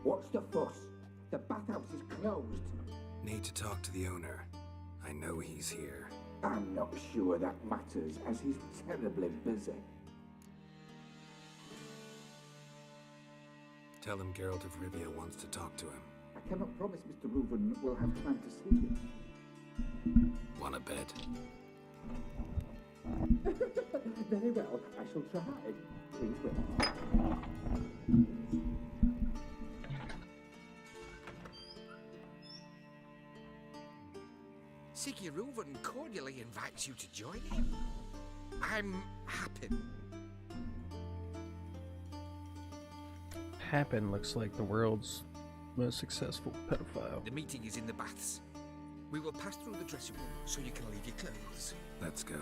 What's the fuss? The bathhouse is closed. Need to talk to the owner. I know he's here. I'm not sure that matters, as he's terribly busy. Tell him Geralt of Rivia wants to talk to him. I cannot promise Mr. Reuven will have time to see you. Wanna bet? Very well, I shall try. Please wait. Siggy Reuven cordially invites you to join him. I'm Happen. Happen looks like the world's most successful pedophile. The meeting is in the baths. We will pass through the dressing room so you can leave your clothes. Let's go.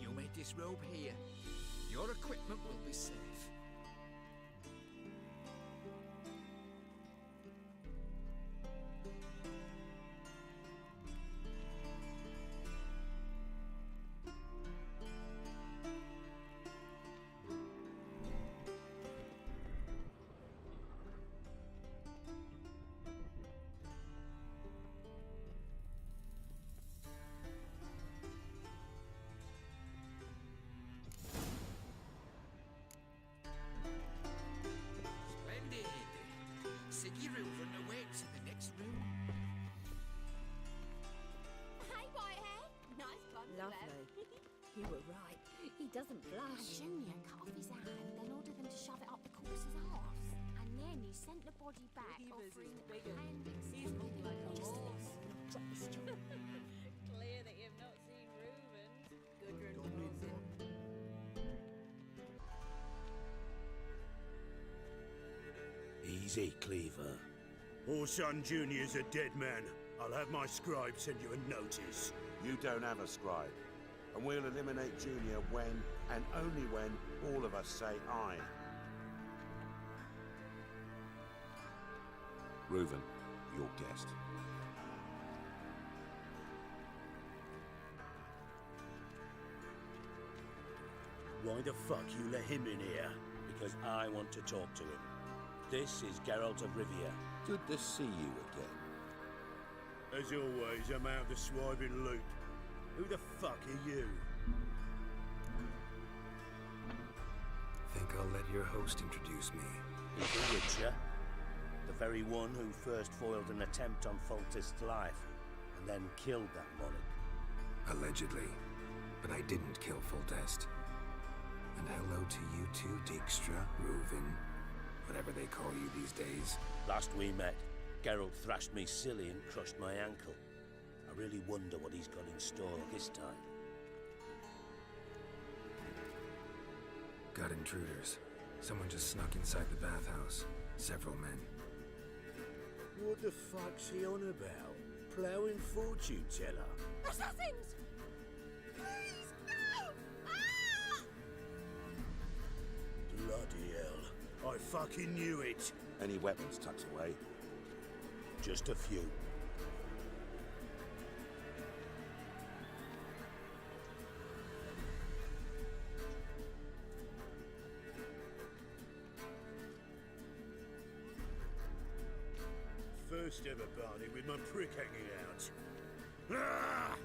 You may disrobe here. Your equipment will be safe. Splendid. Siggy Reuven awaits in the next room. Hey, Whitehair. Nice blonde Lovely. You were right. He doesn't blush. Junior cut off his hand, then ordered them to shove it up the corpse's arse. And then he sent the body back, offering appendix. He's more like a horse. Drop the story. Clear that you've not seen Reuven. Gudrun calls it. Easy, Cleaver. Orson Jr.'s a dead man. I'll have my scribe send you a notice. You don't have a scribe. And we'll eliminate Junior when, and only when, all of us say aye. Reuven, your guest. Why the fuck you let him in here? Because I want to talk to him. This is Geralt of Rivia. Good to see you again. As always, I'm out of the swiving loop. Who the fuck are you? Think I'll let your host introduce me. He's the Witcher. The very one who first foiled an attempt on Foltest's life, and then killed that monarch. Allegedly. But I didn't kill Foltest. And hello to you too, Dijkstra, Reuven, whatever they call you these days. Last we met, Geralt thrashed me silly and crushed my ankle. I really wonder what he's got in store this time. Got intruders. Someone just snuck inside the bathhouse. Several men. What the fuck's he on about? Ploughing fortune teller? Assassins! Please, no! Ah! Bloody hell. I fucking knew it. Any weapons tucked away? Just a few. First ever party with my prick hanging out. Ah!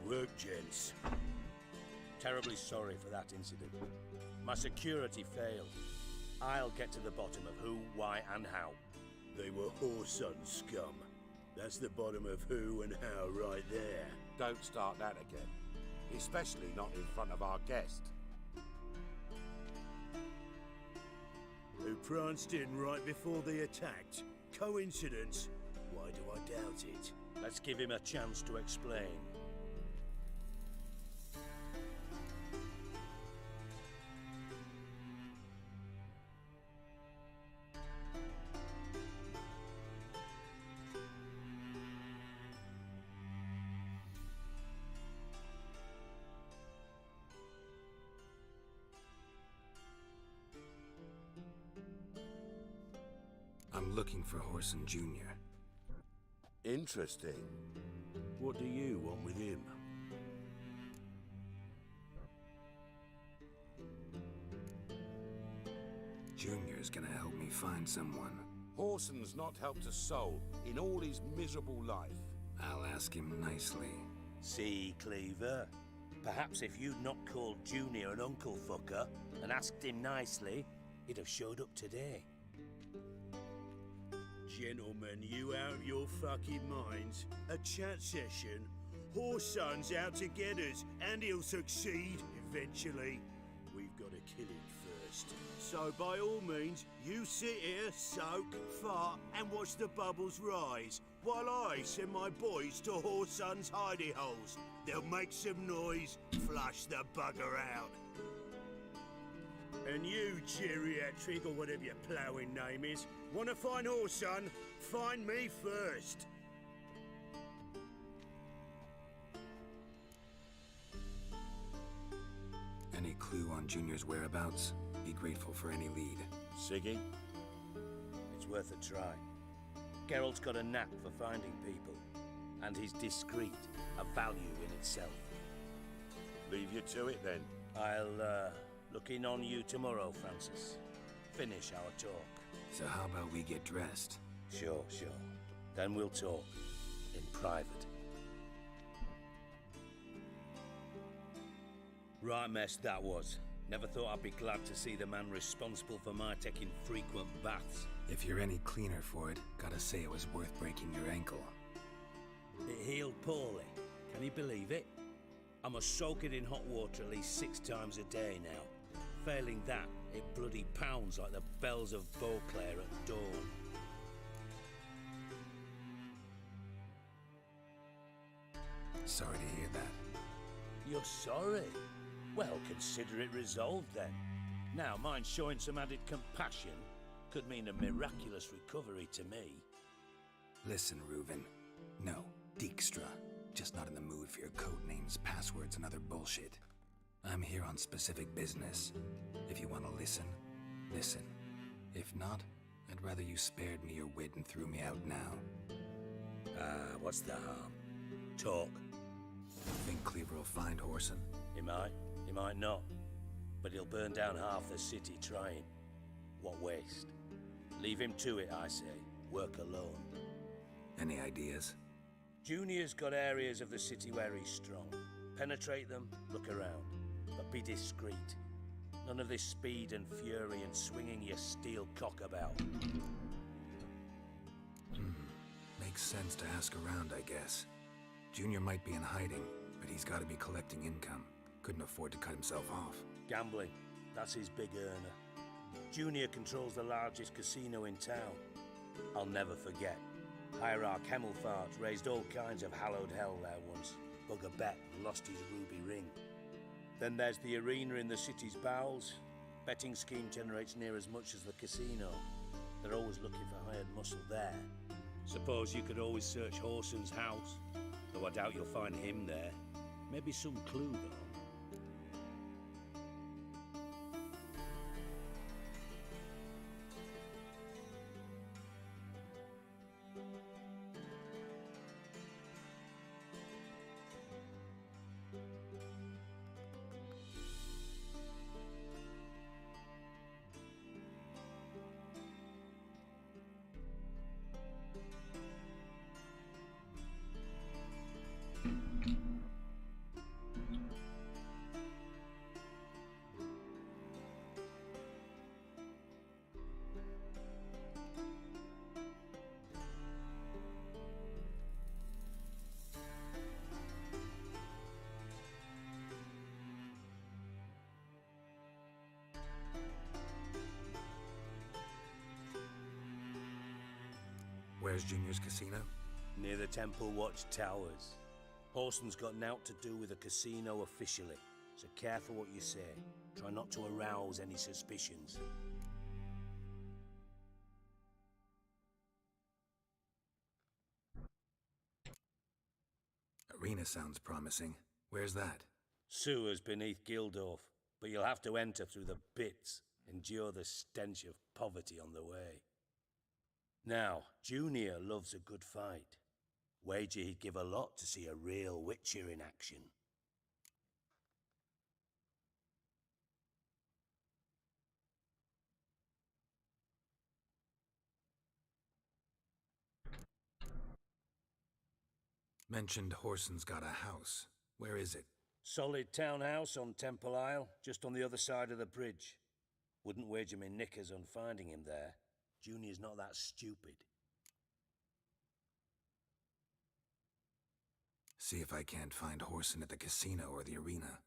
work, gents. Terribly sorry for that incident. My security failed. I'll get to the bottom of who, why, and how. They were Whoreson scum. That's the bottom of who and how right there. Don't start that again. Especially not in front of our guest. Who pranced in right before they attacked. Coincidence? Why do I doubt it? Let's give him a chance to explain. I'm looking for Whoreson Jr. Interesting. What do you want with him? Junior's gonna help me find someone. Whoreson's not helped a soul in all his miserable life. I'll ask him nicely. See, Cleaver? Perhaps if you'd not called Junior an uncle fucker and asked him nicely, he'd have showed up today. Gentlemen, you out of your fucking minds? A chat session? Whoreson's out to get us, and he'll succeed eventually. We've got to kill him first. So by all means, you sit here, soak, fart, and watch the bubbles rise, while I send my boys to Whoreson's hidey holes. They'll make some noise, flush the bugger out. And you, geriatric, or whatever your ploughing name is, want to find Whoreson? Find me first. Any clue on Junior's whereabouts? Be grateful for any lead. Siggy? It's worth a try. Geralt's got a knack for finding people, and he's discreet, a value in itself. Leave you to it then. I'll, look in on you tomorrow, Francis. Finish our talk. So how about we get dressed? Sure. Then we'll talk. In private. Right mess that was. Never thought I'd be glad to see the man responsible for my taking frequent baths. If you're any cleaner for it, gotta say it was worth breaking your ankle. It healed poorly. Can you believe it? I must soak it in hot water at least 6 times a day now. Failing that, it bloody pounds like the bells of Beauclair at dawn. Sorry to hear that. You're sorry? Well, consider it resolved then. Now, mind showing some added compassion could mean a miraculous recovery to me. Listen, Reuven. No, Dijkstra. Just not in the mood for your code names, passwords, and other bullshit. I'm here on specific business. If you want to listen, listen. If not, I'd rather you spared me your wit and threw me out now. What's the harm? Talk. Think Cleaver will find Whoreson? He might not. But he'll burn down half the city trying. What waste. Leave him to it, I say. Work alone. Any ideas? Junior's got areas of the city where he's strong. Penetrate them, look around. But be discreet. None of this speed and fury and swinging your steel cock about. Makes sense to ask around, I guess. Junior might be in hiding, but he's got to be collecting income. Couldn't afford to cut himself off. Gambling. That's his big earner. Junior controls the largest casino in town. I'll never forget. Hierarch Hemelfart raised all kinds of hallowed hell there once. Bugger bet and lost his ruby ring. Then there's the arena in the city's bowels. Betting scheme generates near as much as the casino. They're always looking for hired muscle there. Suppose you could always search Whoreson's house. Though I doubt you'll find him there. Maybe some clue, though. Where's Junior's casino? Near the Temple Watch Towers. Horson's got nought to do with the casino officially, so careful what you say. Try not to arouse any suspicions. Arena sounds promising. Where's that? Sewers beneath Gildorf, but you'll have to enter through the pits, endure the stench of poverty on the way. Now, Junior loves a good fight. Wager he'd give a lot to see a real Witcher in action. Mentioned Horson's got a house. Where is it? Solid townhouse on Temple Isle, just on the other side of the bridge. Wouldn't wager me knickers on finding him there. Junior's not that stupid. See if I can't find Horson at the casino or the arena.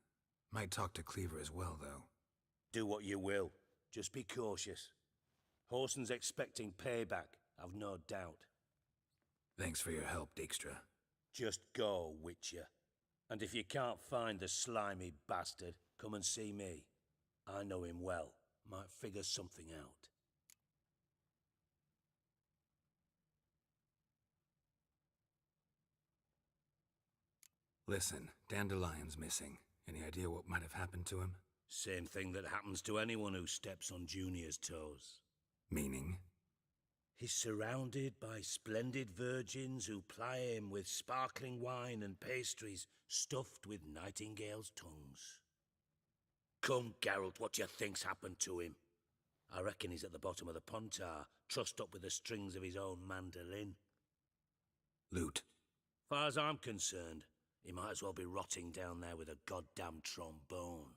Might talk to Cleaver as well, though. Do what you will. Just be cautious. Horson's expecting payback, I've no doubt. Thanks for your help, Dijkstra. Just go, Witcher. And if you can't find the slimy bastard, come and see me. I know him well. Might figure something out. Listen, Dandelion's missing. Any idea what might have happened to him? Same thing that happens to anyone who steps on Junior's toes. Meaning? He's surrounded by splendid virgins who ply him with sparkling wine and pastries stuffed with nightingales' tongues. Come, Geralt, what do you think's happened to him? I reckon he's at the bottom of the Pontar, trussed up with the strings of his own mandolin. Loot. Far as I'm concerned, he might as well be rotting down there with a goddamn trombone.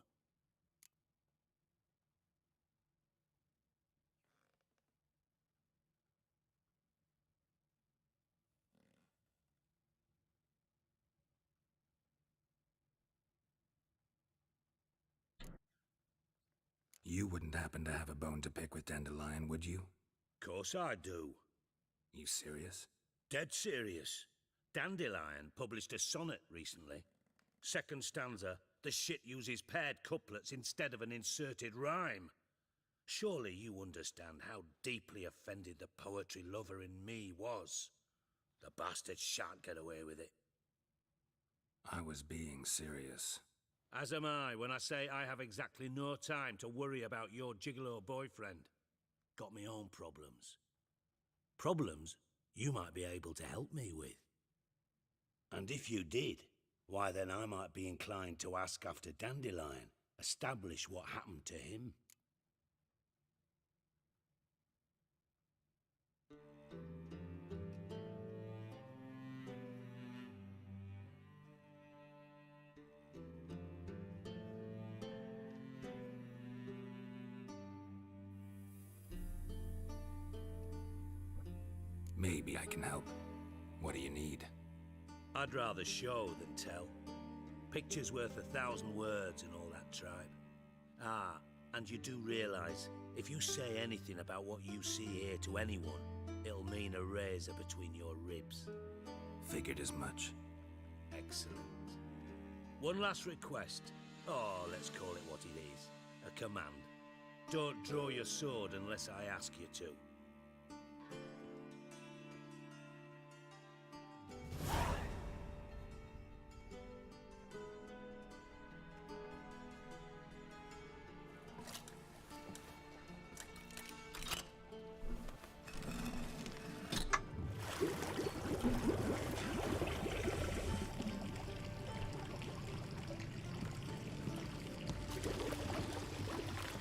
You wouldn't happen to have a bone to pick with Dandelion, would you? Course I do. You serious? Dead serious. Dandelion published a sonnet recently. Second stanza, the shit uses paired couplets instead of an inserted rhyme. Surely you understand how deeply offended the poetry lover in me was. The bastard shan't get away with it. I was being serious. As am I when I say I have exactly no time to worry about your gigolo boyfriend. Got me own problems. Problems you might be able to help me with. And if you did, why then I might be inclined to ask after Dandelion, establish what happened to him. Maybe I can help. What do you need? I'd rather show than tell. Picture's worth 1,000 words and all that tribe. Ah, and you do realize, if you say anything about what you see here to anyone, it'll mean a razor between your ribs. Figured as much. Excellent. One last request. Oh, let's call it what it is. A command. Don't draw your sword unless I ask you to.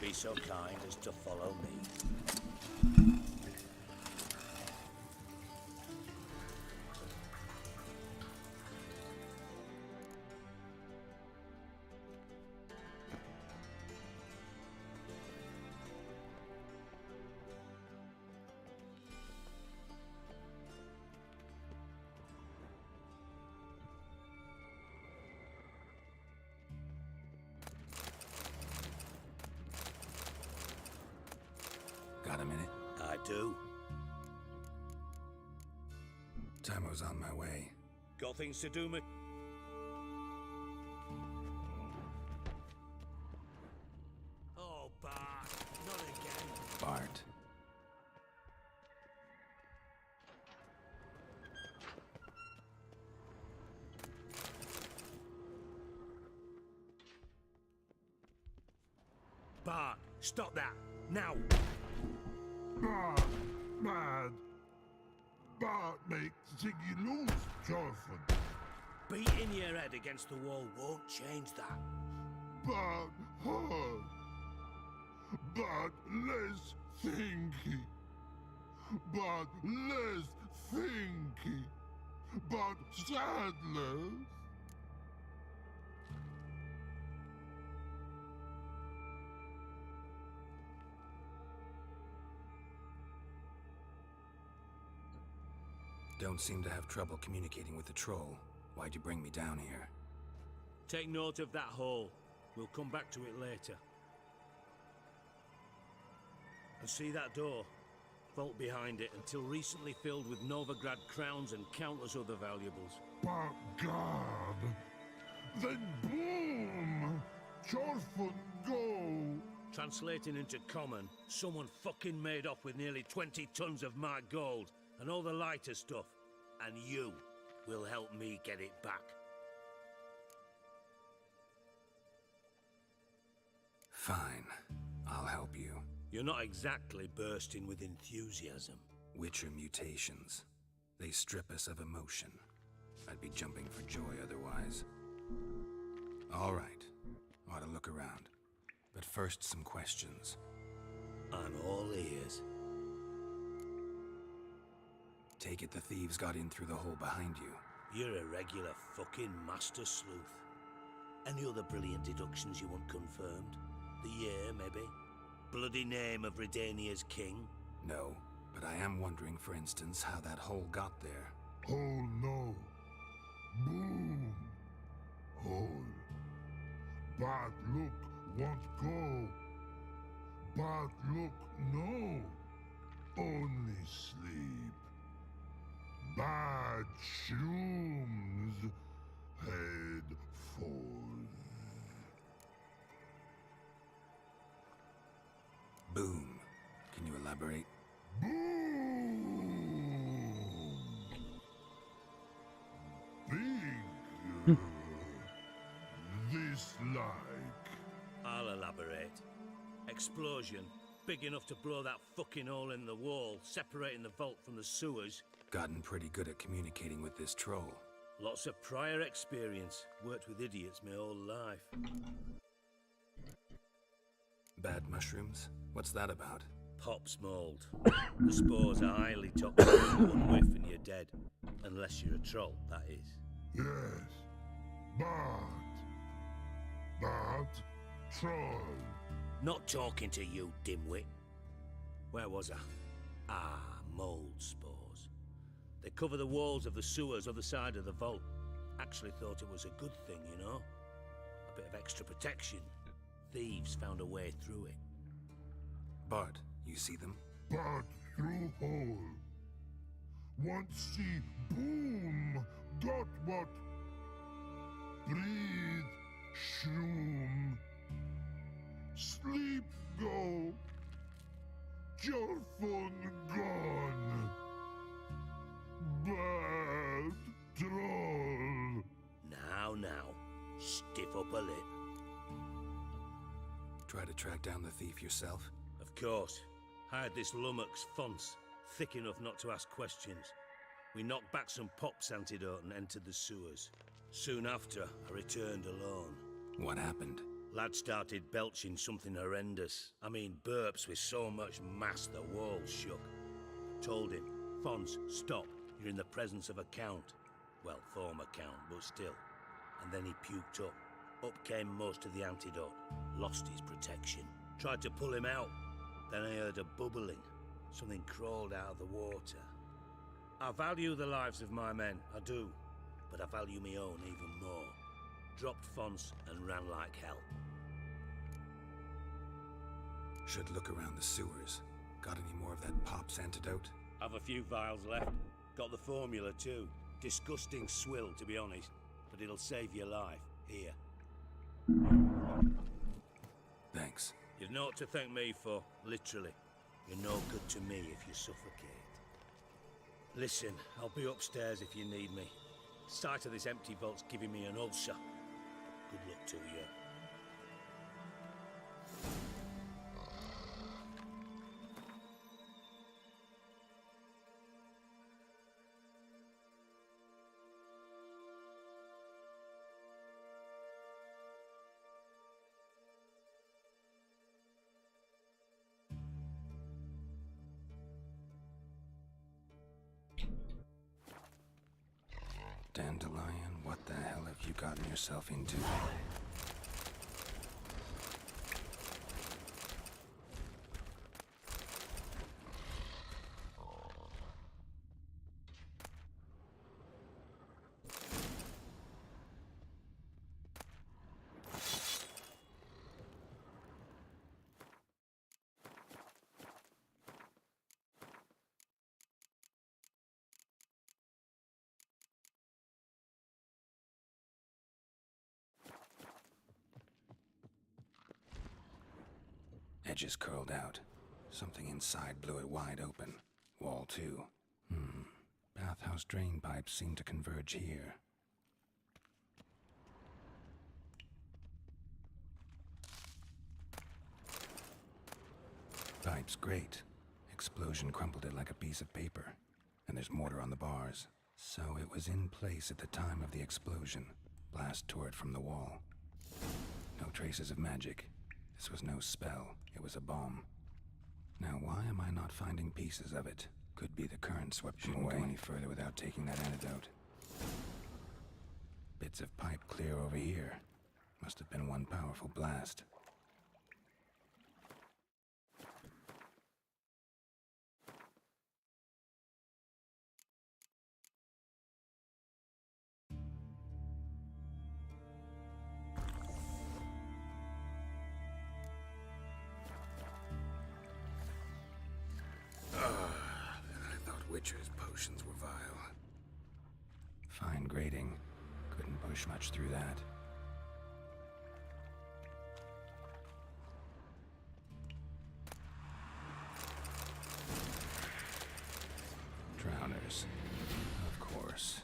Be so kind as to follow me. Got Tamo's on my way. Got things to do, mate? Oh, Bart, not again. Bart. Bart, stop that, now! Bart, mad. Bart make Ziggy lose, Jorfin. Beating your head against the wall won't change that. Bart hard. Bart less thinky. Bart less thinky. Bart sadless. Don't seem to have trouble communicating with the troll. Why'd you bring me down here? Take note of that hole. We'll come back to it later. And see that door? Vault behind it, until recently filled with Novigrad crowns and countless other valuables. But God, then boom! Jorfin go! Translating into common, someone fucking made off with nearly 20 tons of my gold and all the lighter stuff. And you will help me get it back. Fine. I'll help you. You're not exactly bursting with enthusiasm. Witcher mutations. They strip us of emotion. I'd be jumping for joy otherwise. All right. Ought to look around. But first, some questions. I'm all ears. Take it the thieves got in through the hole behind you. You're a regular fucking master sleuth. Any other brilliant deductions you want confirmed? The year, maybe? Bloody name of Redania's king? No, but I am wondering, for instance, how that hole got there. Hole no. Boom. Hole. Bad look won't go. Bad look no. Only sleep. Bad shrooms. Head falls. Boom. Can you elaborate? Boom. Big. This like. I'll elaborate. Explosion. Big enough to blow that fucking hole in the wall, separating the vault from the sewers. Gotten pretty good at communicating with this troll. Lots of prior experience. Worked with idiots my whole life. Bad mushrooms? What's that about? Pops mold. The spores are highly toxic. One whiff and you're dead. Unless you're a troll, that is. Yes. Bad. Bad. Troll. Not talking to you, dimwit. Where was I? Ah, mold spores. They cover the walls of the sewers other side of the vault. Actually thought it was a good thing, you know? A bit of extra protection. Thieves found a way through it. Bart, you see them? Bad through hole. Want see boom. Got what? Breathe. Shroom. Sleep go. Jorfin gone. Bad troll. Now, stiff up a lip. Try to track down the thief yourself? Of course. Hired this lummox Fons, thick enough not to ask questions. We knocked back some Pop's antidote and entered the sewers. Soon after, I returned alone. What happened? Lad started belching something horrendous. I mean, burps with so much mass the walls shook. Told him, Fons, stop. You're in the presence of a count. Well, former count, but still. And then he puked up. Up came most of the antidote. Lost his protection. Tried to pull him out. Then I heard a bubbling. Something crawled out of the water. I value the lives of my men, I do. But I value my own even more. Dropped Fons and ran like hell. Should look around the sewers. Got any more of that Pop's antidote? Have a few vials left. Got the formula too. Disgusting swill, to be honest, but it'll save your life. Here. Thanks. You've naught to thank me for, literally. You're no good to me if you suffocate. Listen, I'll be upstairs if you need me. Sight of this empty vault's giving me an ulcer. Good luck to you. Dandelion, what the hell have you gotten yourself into? Edges curled out. Something inside blew it wide open. Wall too. Bathhouse drain pipes seem to converge here. Pipe's great. Explosion crumpled it like a piece of paper. And there's mortar on the bars. So it was in place at the time of the explosion. Blast tore it from the wall. No traces of magic. This was no spell. It was a bomb. Now, why am I not finding pieces of it? Could be the current swept them away. Shouldn't go any further without taking that antidote. Bits of pipe clear over here. Must have been one powerful blast. Witcher's potions were vile. Fine grading. Couldn't push much through that. Drowners. Of course.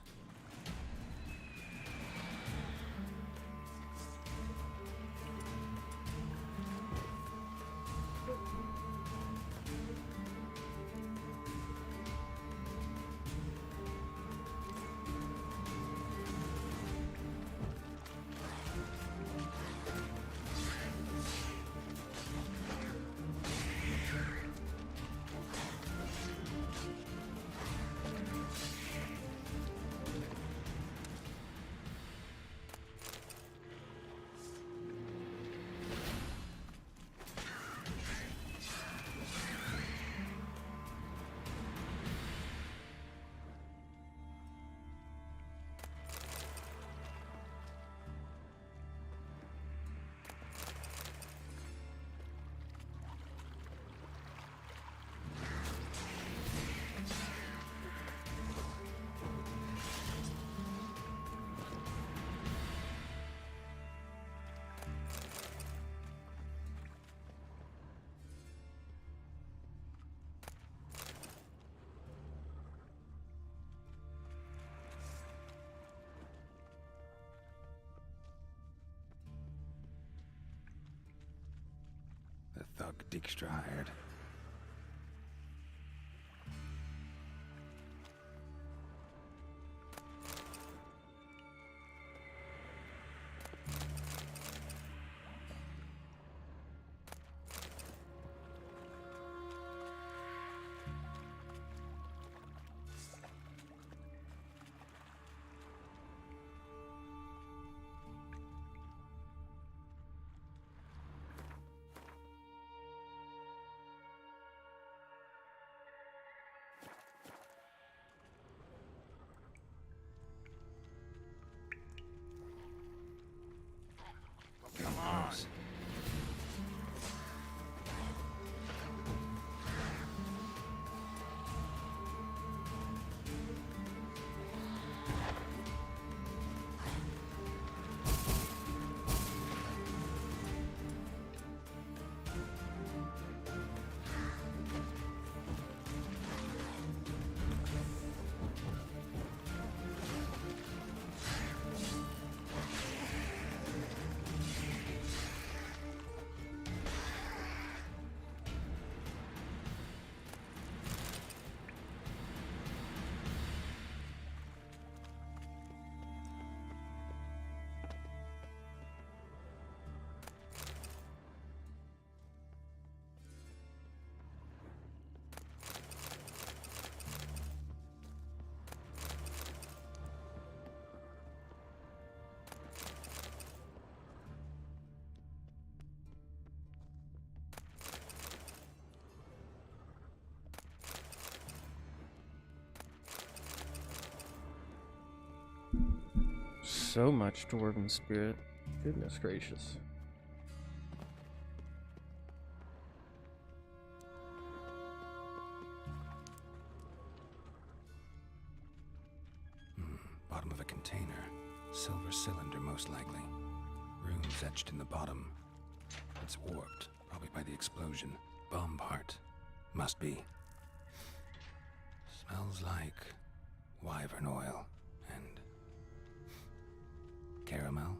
The thug Dijkstra hired. so much dwarven spirit. Goodness gracious. Bottom of a container. Silver cylinder, most likely. Runes etched in the bottom. It's warped, probably by the explosion. Bomb part. Must be. Smells like wyvern oil and caramel.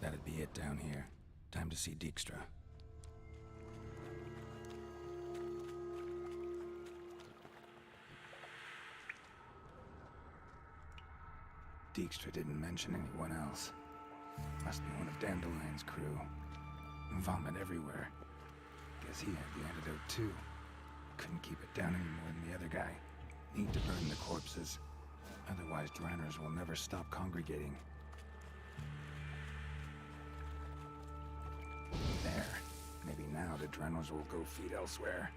That'd be it down here. Time to see Dijkstra. Dijkstra didn't mention anyone else. Must be one of Dandelion's crew. Vomit everywhere. Guess he had the antidote too. Couldn't keep it down any more than the other guy. Need to burn the corpses. Otherwise, Dranners will never stop congregating. There. Maybe now the Dranners will go feed elsewhere.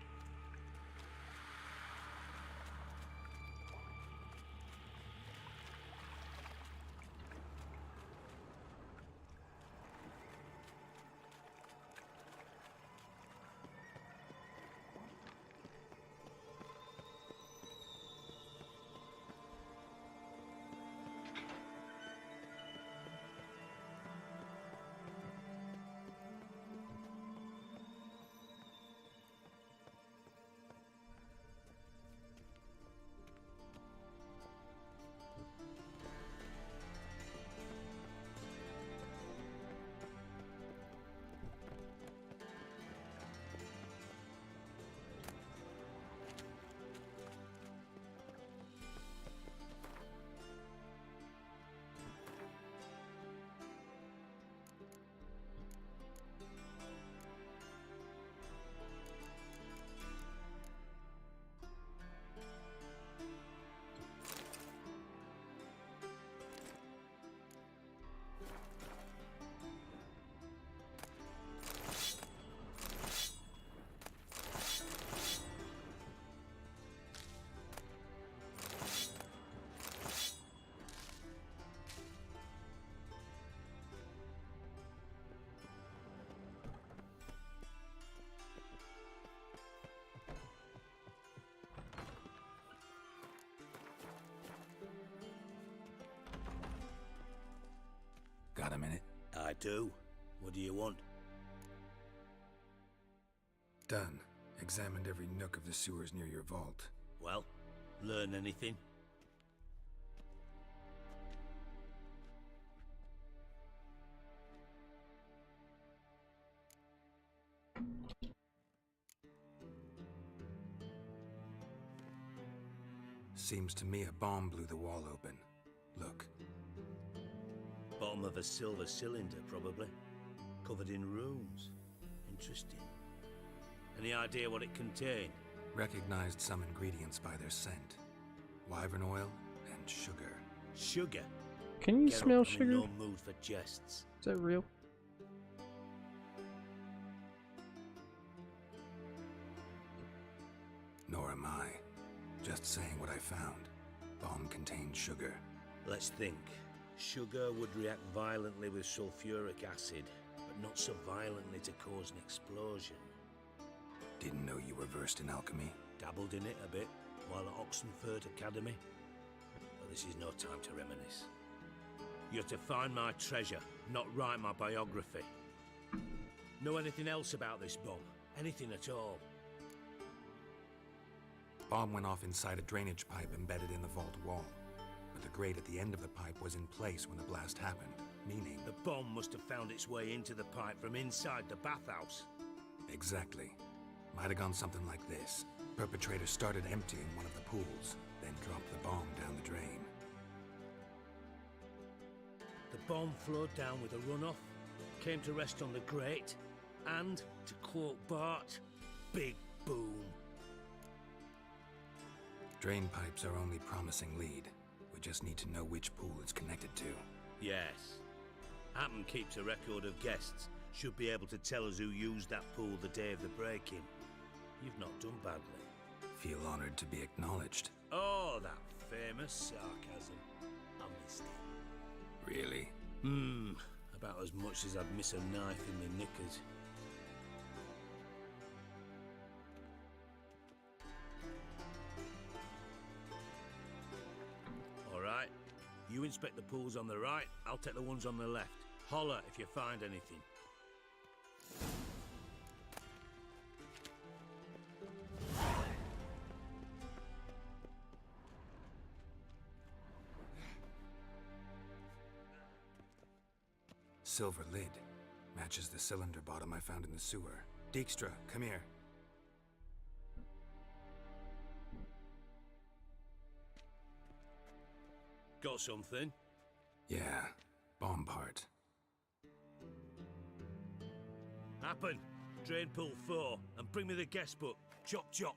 Got a minute? I do. What do you want? Done. Examined every nook of the sewers near your vault. Well, learn anything? Seems to me a bomb blew the wall open. Look. Bottom of a silver cylinder, probably. Covered in runes. Interesting. Any idea what it contained? Recognized some ingredients by their scent. Wyvern oil and sugar. Sugar? Can you Geralt, smell I'm sugar? in no mood for jests. Is that real? Nor am I. Just saying what I found. Bomb contained sugar. Let's think. Sugar would react violently with sulfuric acid, but not so violently to cause an explosion. Didn't know you were versed in alchemy. Dabbled in it a bit while at Oxenford Academy. But this is no time to reminisce. You're to find my treasure, not write my biography. Know anything else about this bomb? Anything at all? Bomb went off inside a drainage pipe embedded in the vault wall. But the grate at the end of the pipe was in place when the blast happened, meaning... The bomb must have found its way into the pipe from inside the bathhouse. Exactly. Might have gone something like this. Perpetrator started emptying one of the pools, then dropped the bomb down the drain. The bomb flowed down with a runoff, came to rest on the grate, and, to quote Bart, big boom. Drain pipes are only promising lead. We just need to know which pool it's connected to. Yes. Hammond keeps a record of guests. Should be able to tell us who used that pool the day of the break-in. You've not done badly. Feel honored to be acknowledged. Oh, that famous sarcasm. I missed it. about as much as I'd miss a knife in my knickers. All right. You inspect the pools on the right, I'll take the ones on the left. Holler if you find anything. Silver lid. Matches the cylinder bottom I found in the sewer. Dijkstra, come here. Got something? Yeah, bomb part. Happen. Drain pool 4, and bring me the guest book. Chop chop.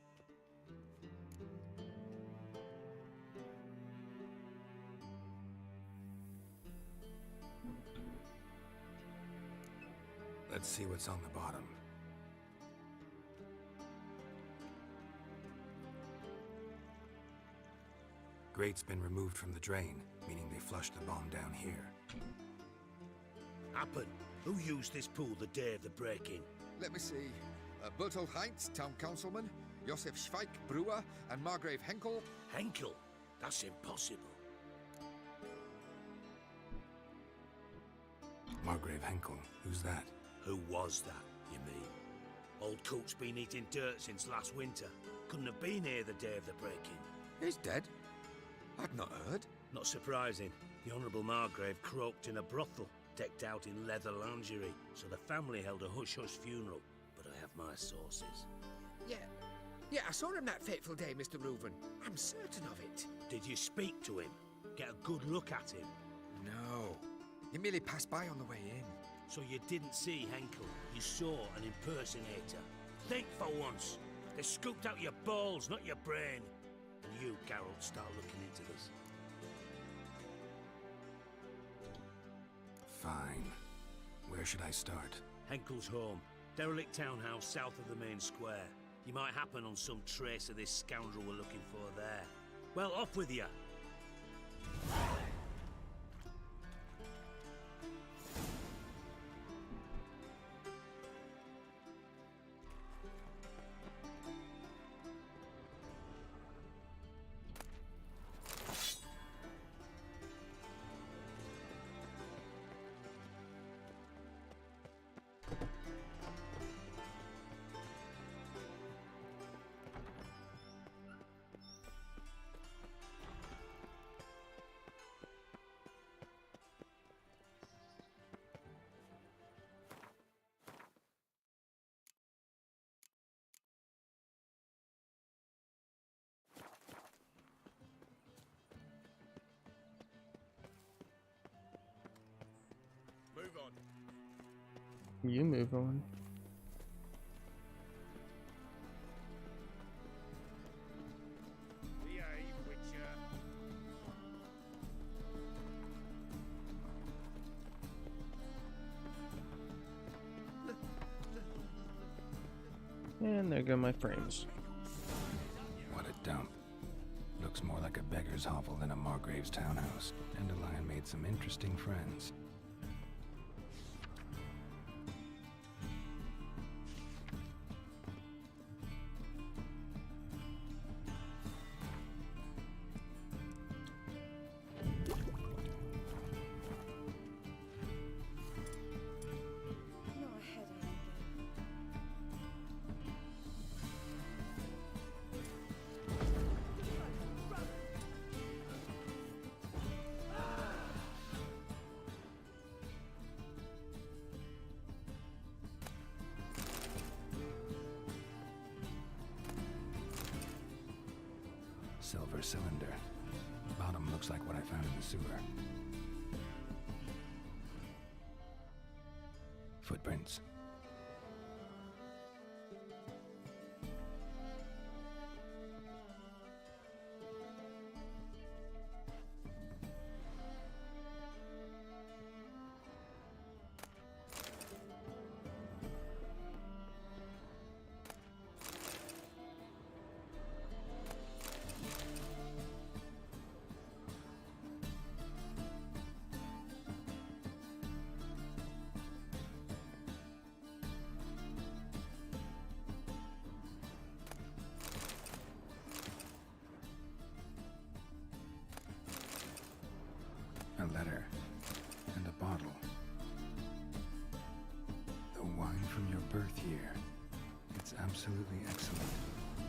Let's see what's on the bottom. Grate's been removed from the drain, meaning they flushed the bomb down here. Happen. Who used this pool the day of the break-in? Let me see. Bertolt Heinz, town councilman, Josef Schweik, brewer, and Margrave Henkel. Henkel? That's impossible. Margrave Henkel, who's that? Who was that, you mean? Old Coot's been eating dirt since last winter. Couldn't have been here the day of the break-in. He's dead? I'd not heard. Not surprising. The Honourable Margrave croaked in a brothel, decked out in leather lingerie, so the family held a hush-hush funeral. But I have my sources. Yeah, I saw him that fateful day, Mr. Reuven. I'm certain of it. Did you speak to him? Get a good look at him? No. He merely passed by on the way in. So you didn't see Henkel, you saw an impersonator. Think for once. They scooped out your balls, not your brain. And you, Geralt, start looking into this. Fine. Where should I start? Henkel's home. Derelict townhouse south of the main square. You might happen on some trace of this scoundrel we're looking for there. Well, off with you. Move on. You move on. Behave, Witcher. And there go my frames. What a dump. Looks more like a beggar's hovel than a Margrave's townhouse. Dandelion made some interesting friends. Not a headache again. Silver cylinder. Bottom looks like what I found in the sewer. Footprints. letter and a bottle. The wine from your birth year. It's absolutely excellent.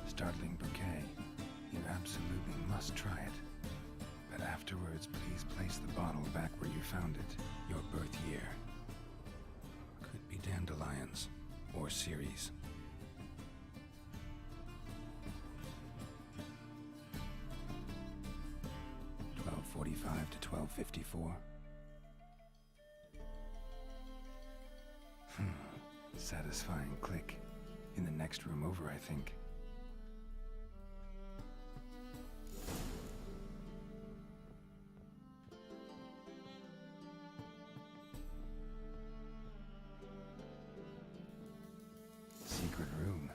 Startling bouquet. You absolutely must try it. But afterwards, please place the bottle back where you found it. Your birth year. Could be dandelions or Ceres. $12:45 to $12:54. Satisfying click. In the next room over, I think. Secret room.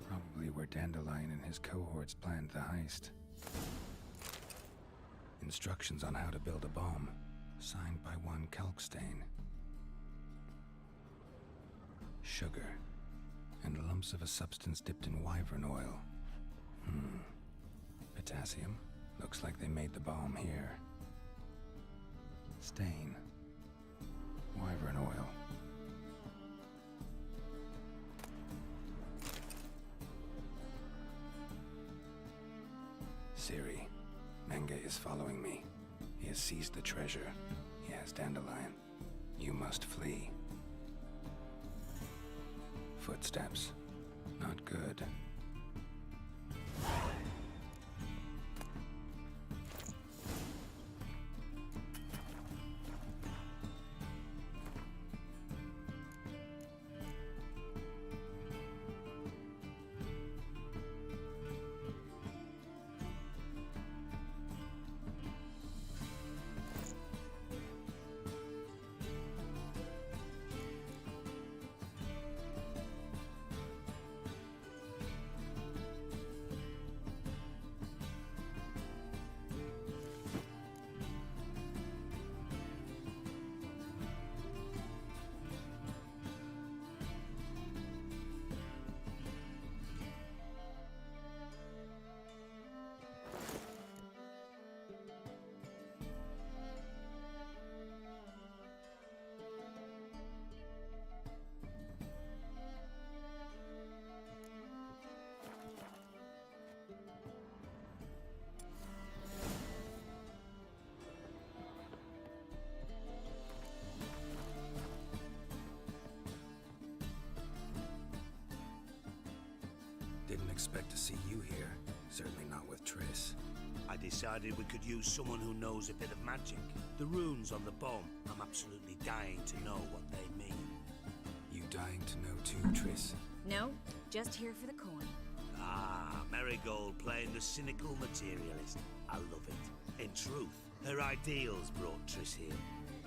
Probably where Dandelion and his cohorts planned the heist. Instructions on how to build a bomb. Signed by one Kalkstain. Sugar. And lumps of a substance dipped in wyvern oil. Potassium. Looks like they made the bomb here. Stain. Wyvern oil. Ciri. Menge is following me. He has seized the treasure. He has Dandelion. You must flee. Footsteps. Not good. Didn't expect to see you here. Certainly not with Triss. I decided we could use someone who knows a bit of magic. The runes on the bomb, I'm absolutely dying to know what they mean. You dying to know too, Triss? No, just here for the coin. Ah, Marigold playing the cynical materialist. I love it. In truth, her ideals brought Triss here.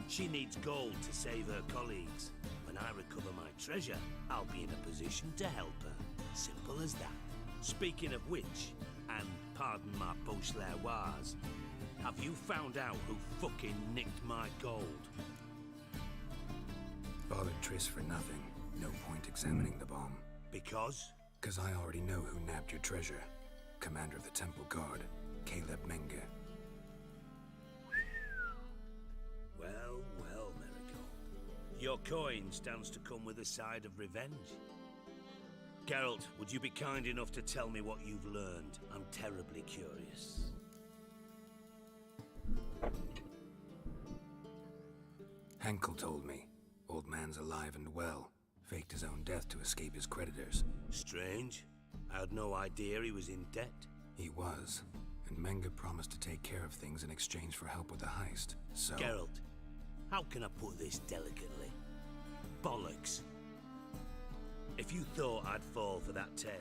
She needs gold to save her colleagues. When I recover my treasure, I'll be in a position to help her. Simple as that. Speaking of which, and pardon my Beauclervoise, have you found out who fucking nicked my gold? Bothered Triss for nothing. No point examining the bomb. Because? Because I already know who nabbed your treasure. Commander of the Temple Guard, Caleb Menge. Well, well, Marigold. Your coin stands to come with a side of revenge. Geralt, would you be kind enough to tell me what you've learned? I'm terribly curious. Henkel told me. Old man's alive and well. Faked his own death to escape his creditors. Strange. I had no idea he was in debt. He was. And Menge promised to take care of things in exchange for help with the heist. So... Geralt, how can I put this delicately? Bollocks. If you thought I'd fall for that tale,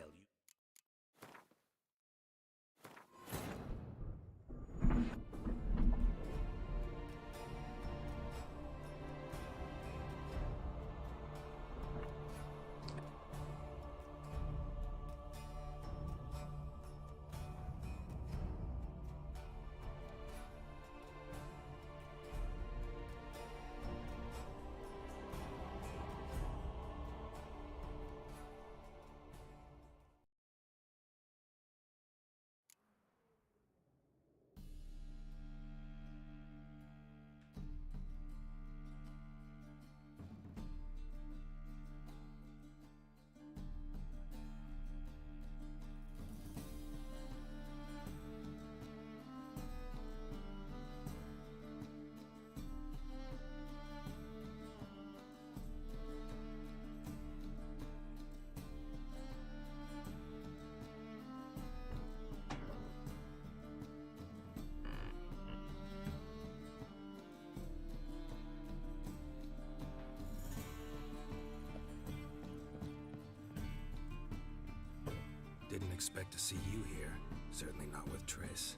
expect to see you here. Certainly not with Triss.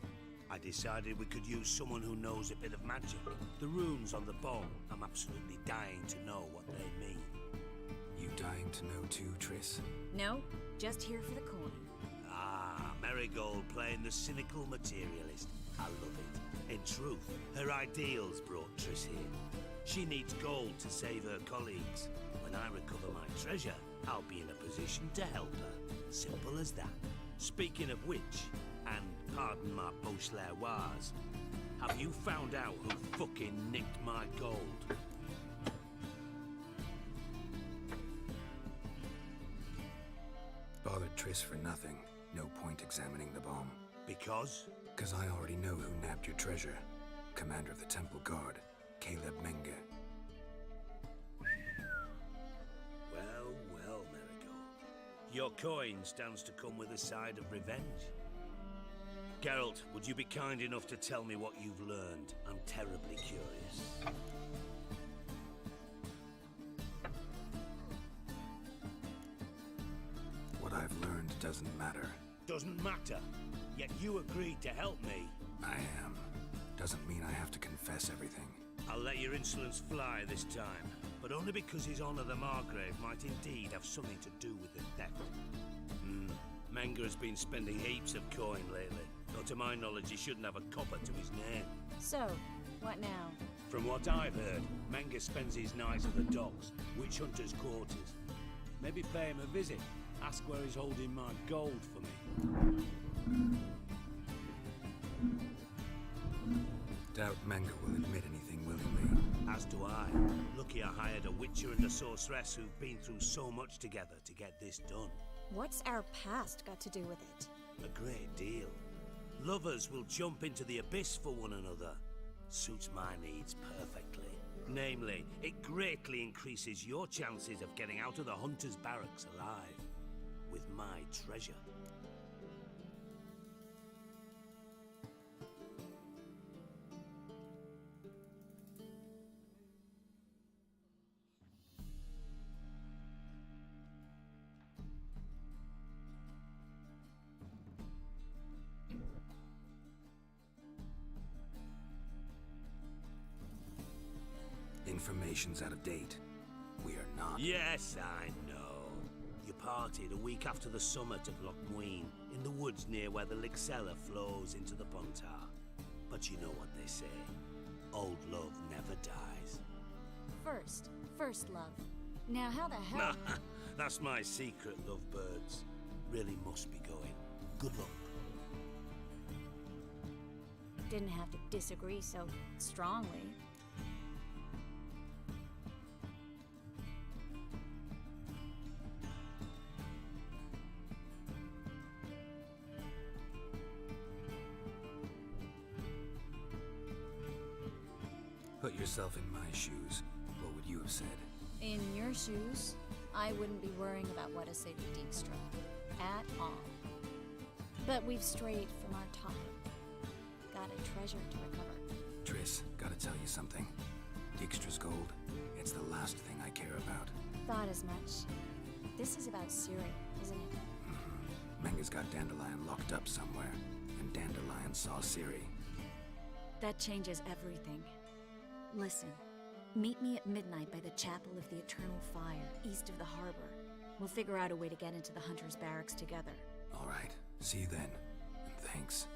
I decided we could use someone who knows a bit of magic. The runes on the bomb, I'm absolutely dying to know what they mean. You dying to know too, Triss? No, just here for the coin. Ah, Marigold playing the cynical materialist. I love it. In truth, her ideals brought Triss here. She needs gold to save her colleagues. When I recover my treasure, I'll be in a position to help her. Simple as that. Speaking of which, and pardon my Beauclervoise, have you found out who fucking nicked my gold? Bothered Triss for nothing. No point examining the bomb. Because? Because I already know who nabbed your treasure. Commander of the Temple Guard, Caleb Menge. Well, well, Marigold. Your coin stands to come with a side of revenge. Geralt, would you be kind enough to tell me what you've learned? I'm terribly curious. What I've learned doesn't matter. Doesn't matter. Yet you agreed to help me. I am. Doesn't mean I have to confess everything. I'll let your insolence fly this time, but only because His Honor the Margrave might indeed have something to do with the theft. Menge has been spending heaps of coin lately, though to my knowledge he shouldn't have a copper to his name. So, what now? From what I've heard, Menge spends his nights at the docks, witch hunters' quarters. Maybe pay him a visit, ask where he's holding my gold for me. Doubt Menge will admit anything willingly. As do I. Lucky I hired a witcher and a sorceress who've been through so much together to get this done. What's our past got to do with it? A great deal. Lovers will jump into the abyss for one another. Suits my needs perfectly. Namely, it greatly increases your chances of getting out of the hunter's barracks alive. With my treasure. Information's out of date. We are not. Yes, I know. You partied a week after the summit of Loch Muin, in the woods near where the Lixella flows into the Pontar. But you know what they say. Old love never dies. First love. Now how the hell... That's my secret, lovebirds. Really must be going. Good luck. Didn't have to disagree so strongly. Put yourself in my shoes. What would you have said? In your shoes, I wouldn't be worrying about what to say to Dijkstra. At all. But we've strayed from our topic. Got a treasure to recover. Triss, gotta tell you something. Dijkstra's gold, it's the last thing I care about. Thought as much. This is about Ciri, isn't it? Menge's got Dandelion locked up somewhere, and Dandelion saw Ciri. That changes everything. Listen, meet me at midnight by the Chapel of the Eternal Fire, east of the harbor. We'll figure out a way to get into the Hunter's Barracks together. All right, see you then, and thanks.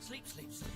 Sleep, sleep, sleep.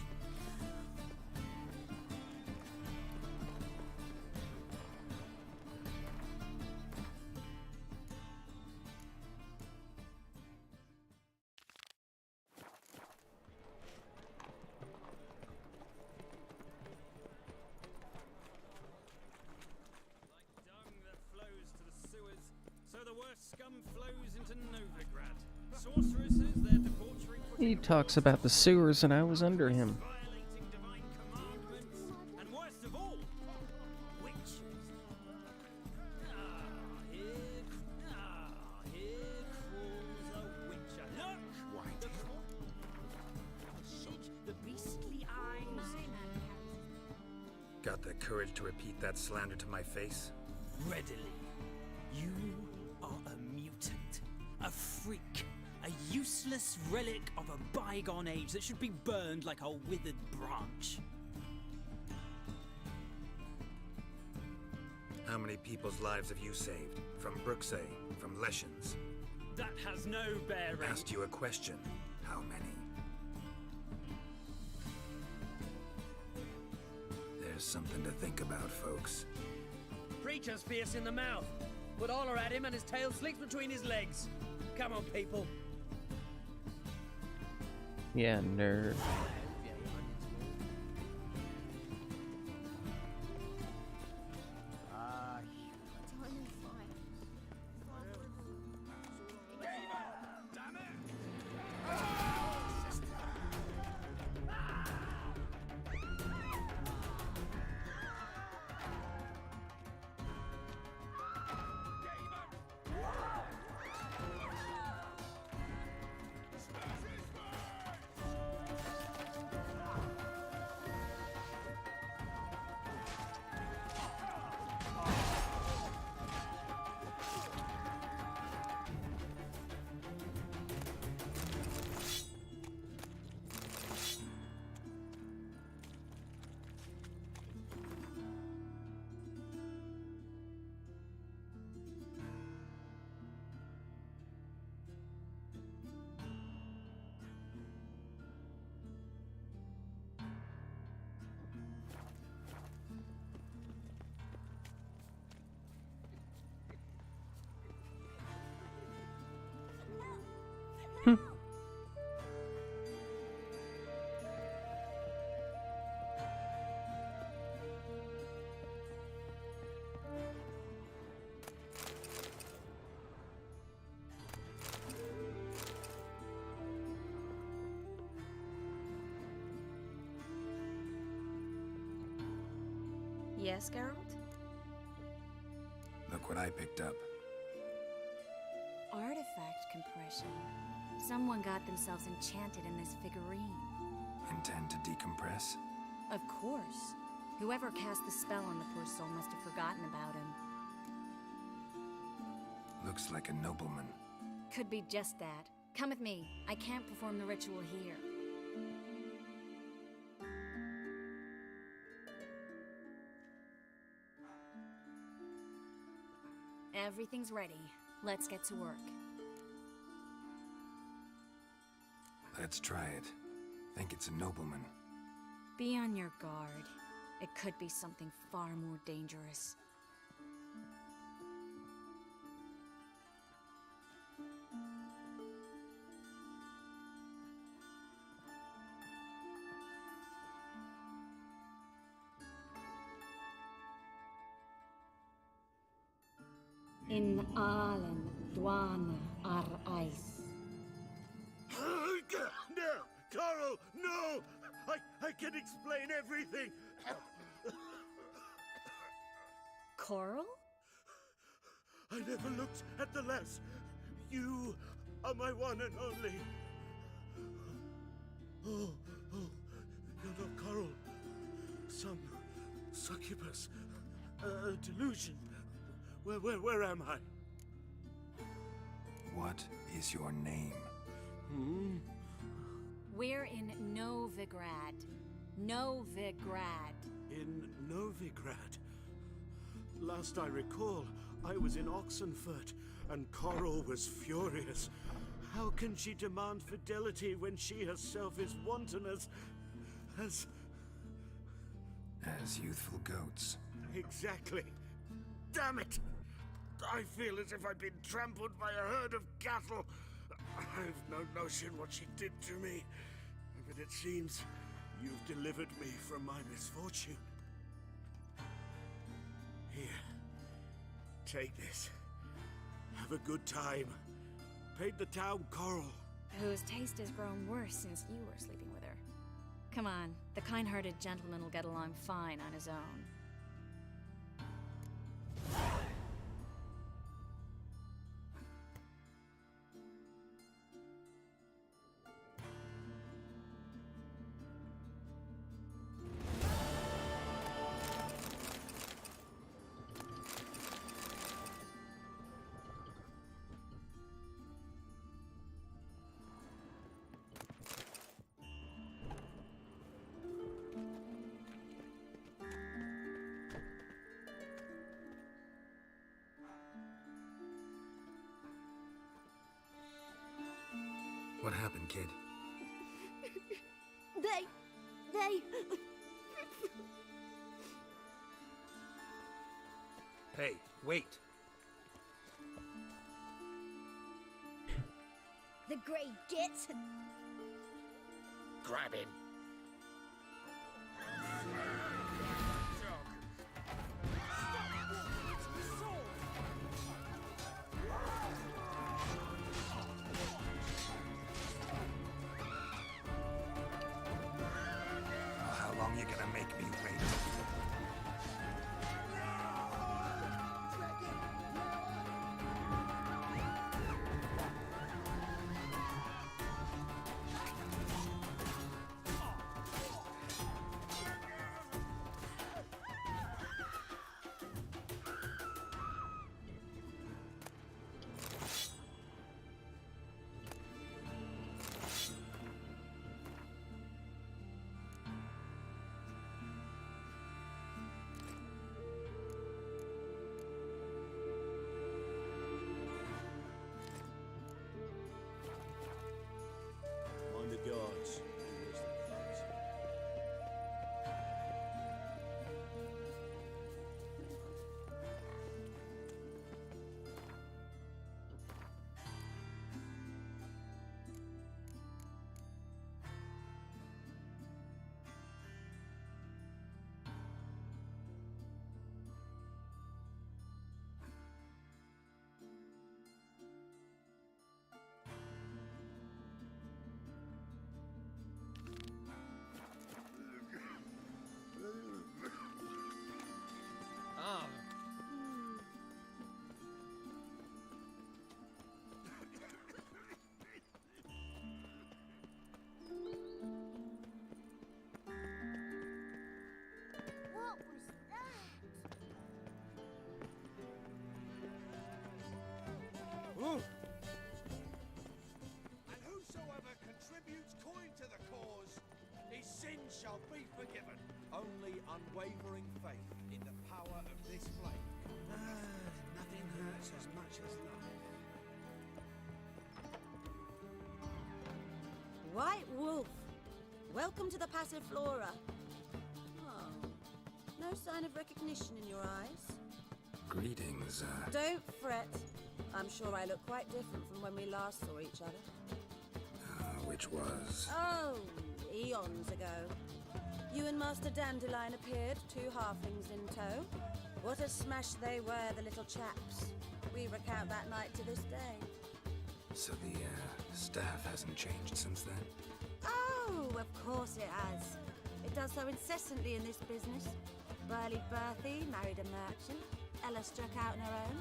scum flows into Novigrad. Sorceresses, their debauchery. He talks about the sewers and I was under him. Violating divine commandments. And worst of all, witches. Here crawls a witcher. Look! White. The beastly eyes. Got the courage to repeat that slander to my face? Readily. You are a mutant. A freak. A useless relic of a bygone age that should be burned like a withered branch. How many people's lives have you saved? From Brooksay? From Leshens? That has no bearing. Asked you a question. How many? There's something to think about, folks. Preacher's fierce in the mouth. Put holler at him and his tail slicks between his legs. Come on, people. Yeah, nerd. Eternal fire. Damn it! Yes, Geralt? Look what I picked up. Artifact compression. Someone got themselves enchanted in this figurine. Intend to decompress? Of course. Whoever cast the spell on the poor soul must have forgotten about him. Looks like a nobleman. Could be just that. Come with me. I can't perform the ritual here. Everything's ready. Let's get to work. Let's try it. Think it's a nobleman. Be on your guard. It could be something far more dangerous. In Allen, Dwana, ar Ice. No! Coral, no! I can explain everything! Coral? I never looked at the lass. You are my one and only. Oh, you're not Coral. Some succubus. A delusion. Where am I? What is your name? We're in Novigrad. Novigrad. In Novigrad. Last I recall, I was in Oxenfurt, and Coral was furious. How can she demand fidelity when she herself is wanton as youthful goats. Exactly. Damn it! I feel as if I've been trampled by a herd of cattle. I've no notion what she did to me, but it seems you've delivered me from my misfortune. Here, take this. have a good time. Paint the town coral. Whose taste has grown worse since you were sleeping with her. Come on, the kind-hearted gentleman will get along fine on his own. What happened, kid? They... Hey, wait. The Grey Git. Grab him. How long you gonna make me wait? Mind the guards. Ah. What was that? Ooh. And whosoever contributes coin to the cause, his sins shall be forgiven. Only unwavering faith in the power of this flame. Nothing hurts as much as life. White Wolf, welcome to the Passiflora. Oh, no sign of recognition in your eyes. Greetings, Don't fret. I'm sure I look quite different from when we last saw each other. which was... Oh, eons ago. You and Master Dandelion appeared, 2 halflings in tow. What a smash they were, the little chaps. We recount that night to this day. So the, staff hasn't changed since then? Oh, of course it has. It does so incessantly in this business. Burly Berthy married a merchant. Ella struck out on her own.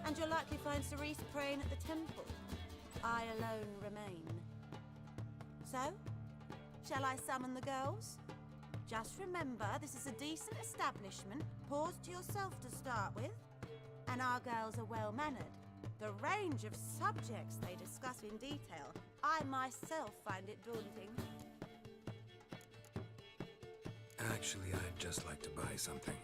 And you'll likely find Cerise praying at the temple. I alone remain. So, shall I summon the girls? Just remember, this is a decent establishment. Pause to yourself to start with. And our girls are well-mannered. The range of subjects they discuss in detail, I myself find it daunting. Actually, I'd just like to buy something.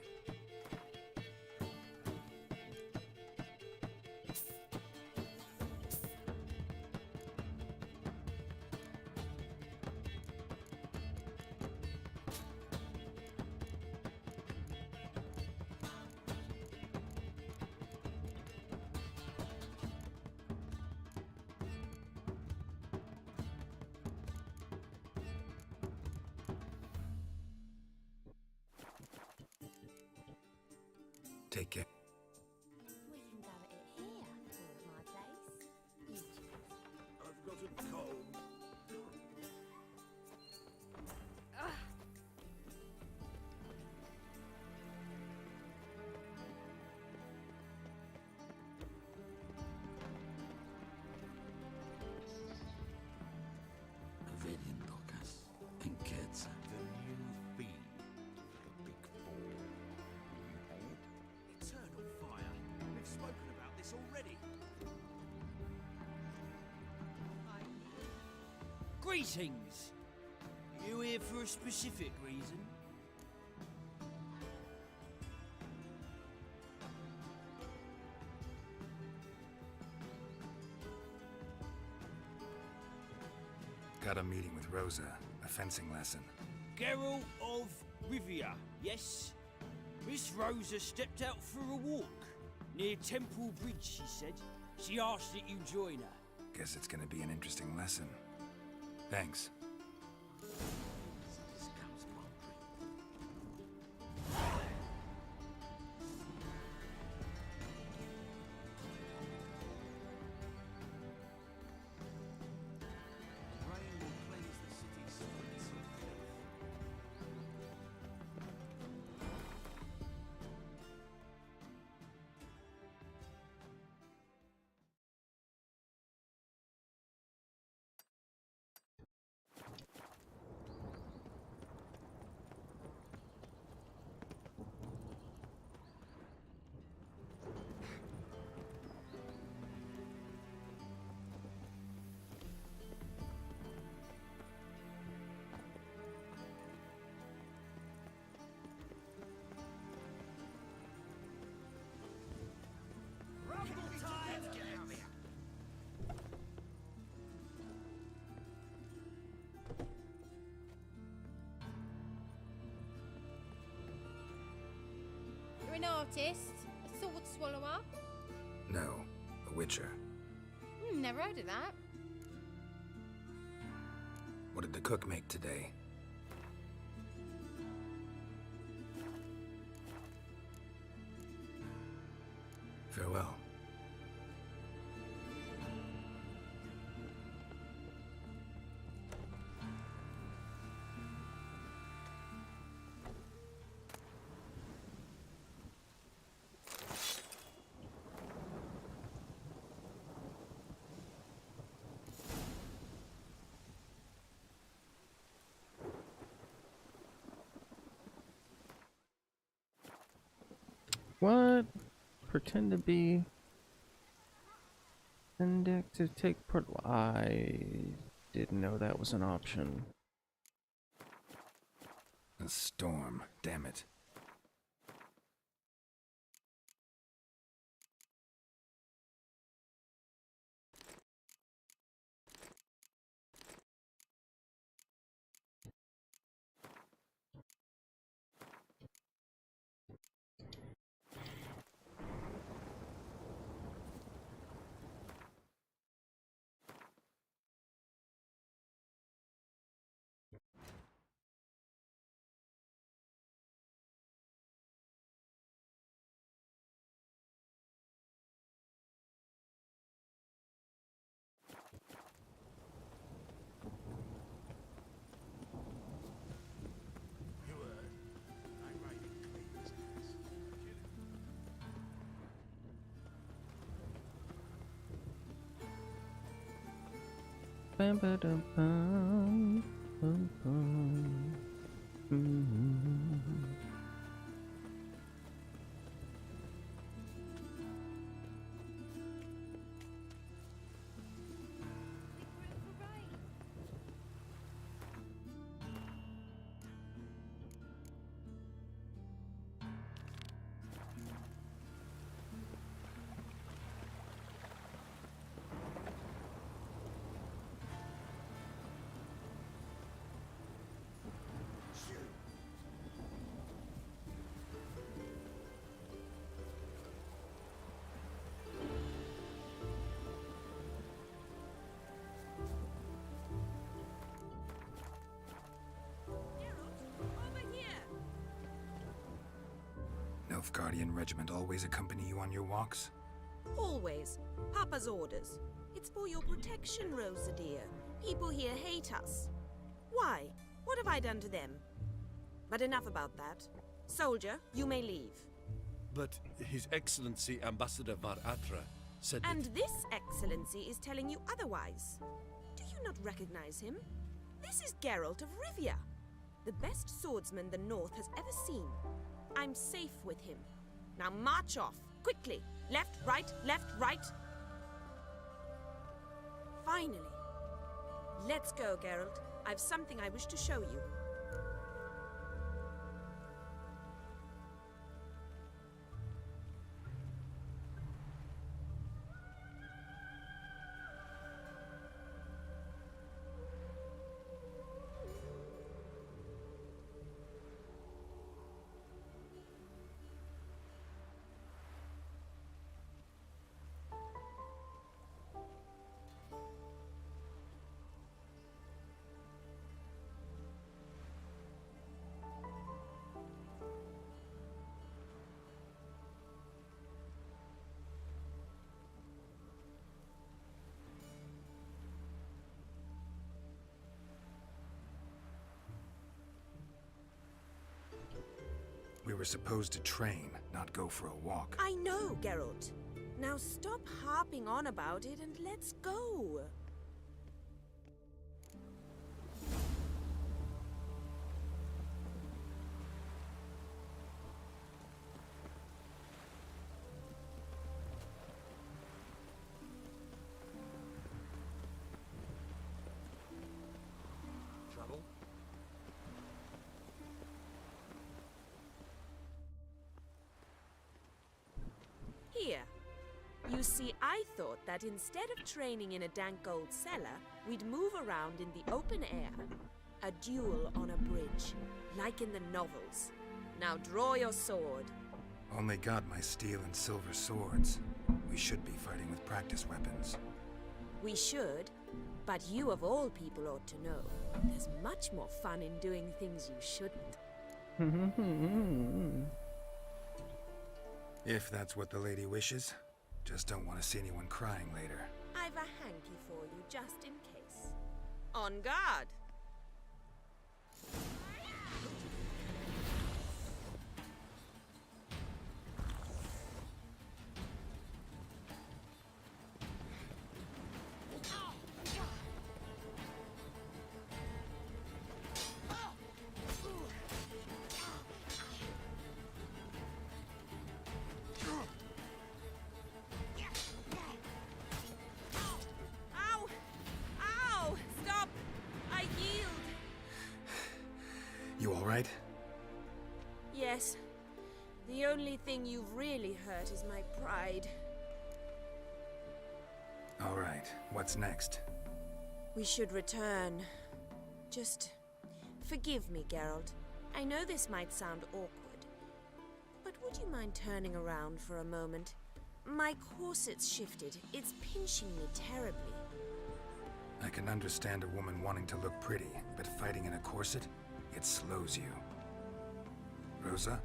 Take care. We can go at it here, or my Greetings! You here for a specific reason? Got a meeting with Rosa, a fencing lesson. Geralt of Rivia, yes? Miss Rosa stepped out for a walk. Near Temple Bridge, she said. She asked that you join her. Guess it's gonna be an interesting lesson. Thanks. You're an artist? A sword swallower? No, a witcher. Never heard of that. What did the cook make today? Farewell. What? Pretend to be index to take part. I didn't know that was an option. A storm, damn it. Bam, ba, dum, bum, bum, bum. Nilfgaardian regiment always accompany you on your walks? Always. Papa's orders. It's for your protection, Rosa dear. People here hate us. Why? What have I done to them? But enough about that. Soldier, you may leave. But His Excellency Ambassador Var Atra said that... And this excellency is telling you otherwise. Do you not recognize him? This is Geralt of Rivia, the best swordsman the North has ever seen. I'm safe with him. Now march off, quickly. Left, right, left, right. Finally, Let's go, Geralt. I've something I wish to show you. We were supposed to train, not go for a walk. I know, Geralt. Now stop harping on about it and let's go. Trouble? Here. You see, I thought that instead of training in a dank old cellar, we'd move around in the open air. A duel on a bridge, like in the novels. Now draw your sword. Only got my steel and silver swords. We should be fighting with practice weapons. We should, but you of all people ought to know. There's much more fun in doing things you shouldn't. If that's what the lady wishes. Just don't want to see anyone crying later. I've a hanky for you, just in case. On guard! You all right? Yes. The only thing you've really hurt is my pride. All right. What's next? We should return. Just forgive me, Geralt. I know this might sound awkward, but would you mind turning around for a moment? My corset's shifted. It's pinching me terribly. I can understand a woman wanting to look pretty, but fighting in a corset? It slows you. Rosa?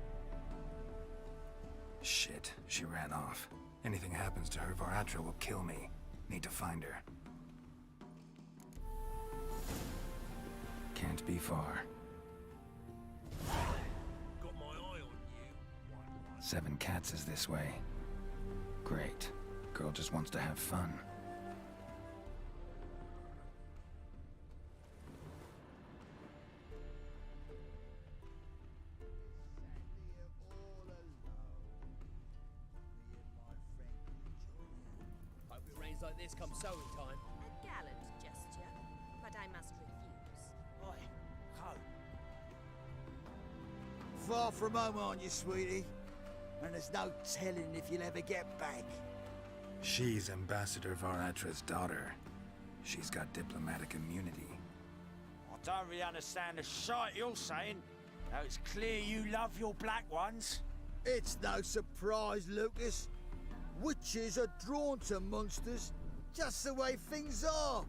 Shit, she ran off. Anything happens to her, Varatra will kill me. Need to find her. Can't be far. Got my eye on you. 7 Cats is this way. Great. Girl just wants to have fun. Hope it rains like this come sowing time. A gallant gesture, but I must refuse. Oi, ho. Far from home, aren't you, sweetie? And there's no telling if you'll ever get back. She's Ambassador Varatra's daughter. She's got diplomatic immunity. I don't really understand the shite you're saying. Now it's clear you love your black ones. It's no surprise, Lucas. Witches are drawn to monsters, just the way things are.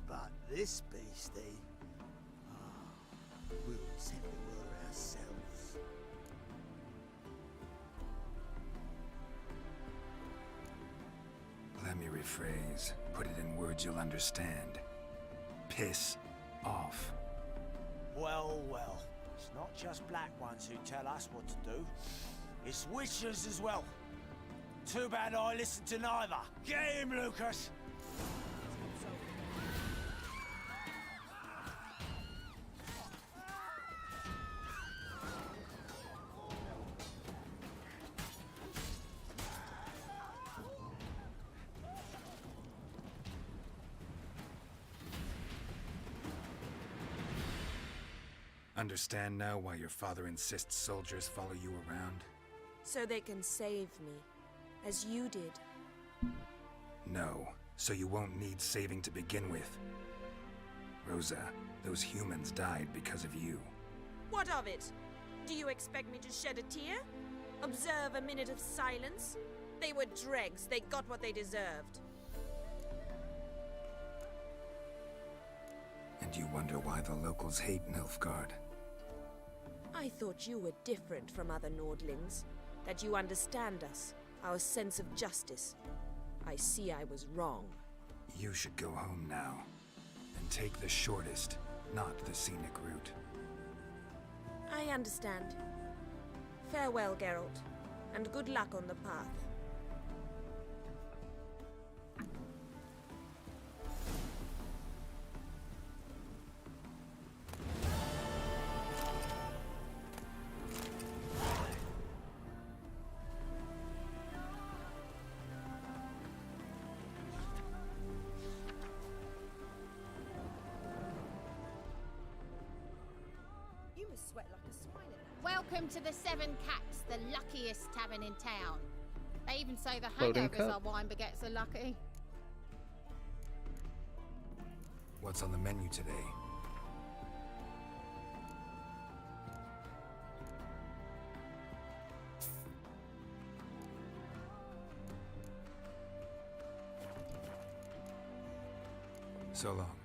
But this beastie, we'll settle her ourselves. Let me rephrase. Put it in words you'll understand. Piss off. Well, well. It's not just black ones who tell us what to do. It's witches as well. Too bad I listened to neither. Get him, Lucas! Understand now why your father insists soldiers follow you around? So they can save me, as you did. No, so you won't need saving to begin with. Rosa, those humans died because of you. What of it? Do you expect me to shed a tear? Observe a minute of silence? They were dregs. They got what they deserved. And you wonder why the locals hate Nilfgaard. I thought you were different from other Nordlings. That you understand us, our sense of justice. I see I was wrong. You should go home now. And take the shortest, not the scenic route. I understand. Farewell, Geralt, and good luck on the path. You must sweat like a swine in that. Welcome to the Seven Cats, the luckiest tavern in town. They even say the Floating hangovers cup. our wine baguettes are lucky. What's on the menu today? So long.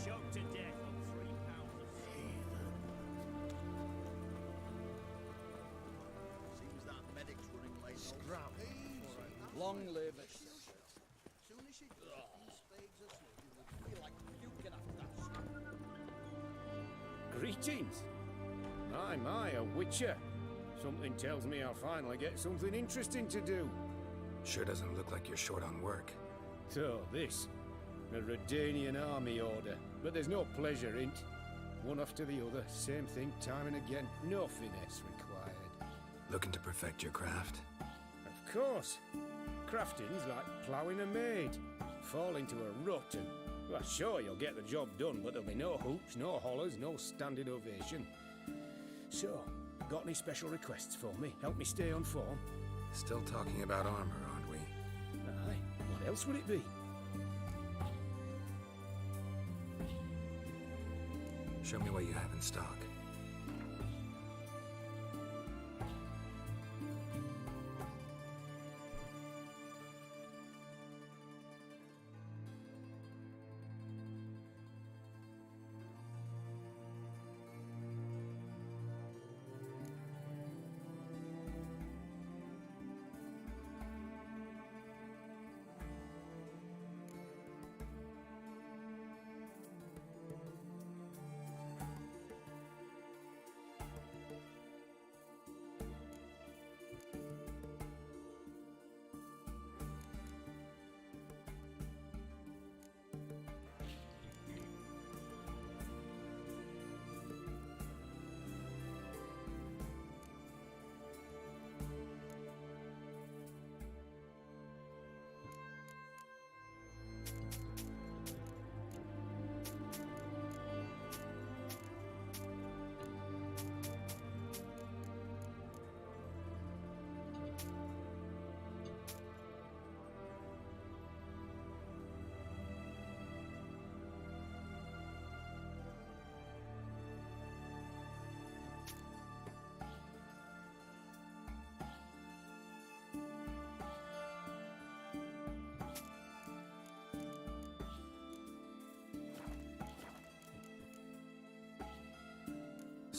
Choked to death on £3 Seems that medic's running late. Scram. Long live it. Soon as she does a few spades or so, you will feel like puking after that shit. Greetings. My, a witcher. Something tells me I'll finally get something interesting to do. Sure doesn't look like you're short on work. So, this. A Redanian army order. But there's no pleasure in 't. One after the other, same thing time and again. No finesse required. Looking to perfect your craft? Of course. Crafting's like ploughing a maid. Fall into a rut and... Well, sure, you'll get the job done, but there'll be no hoops, no hollers, no standing ovation. So, got any special requests for me? Help me stay on form? Still talking about armor, aren't we? Aye. What else would it be? Show me what you have in stock.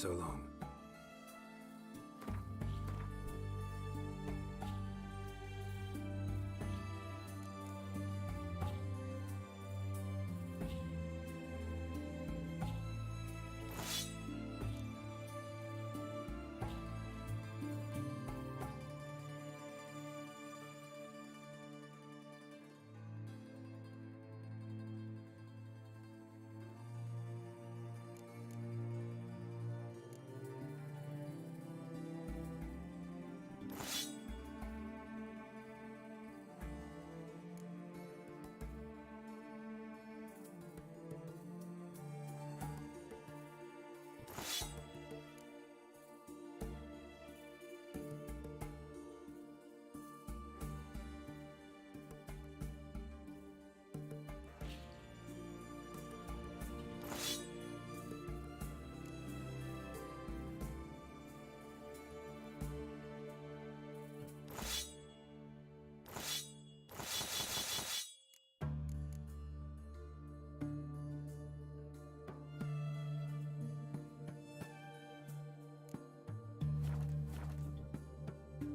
So long.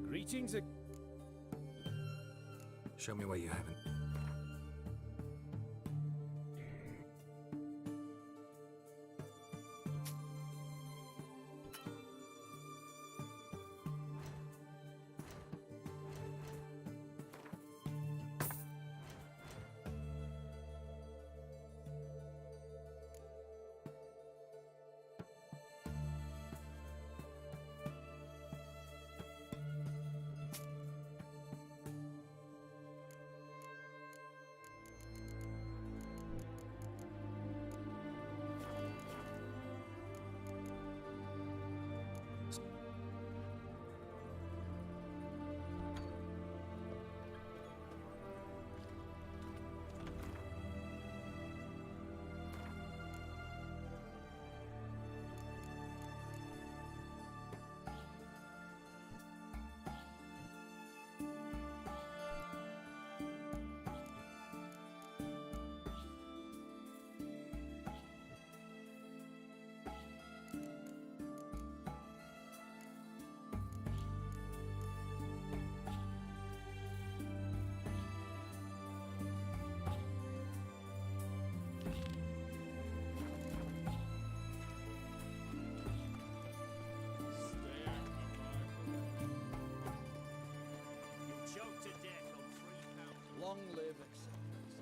Greetings. Show me what you haven't. Long live acceptance.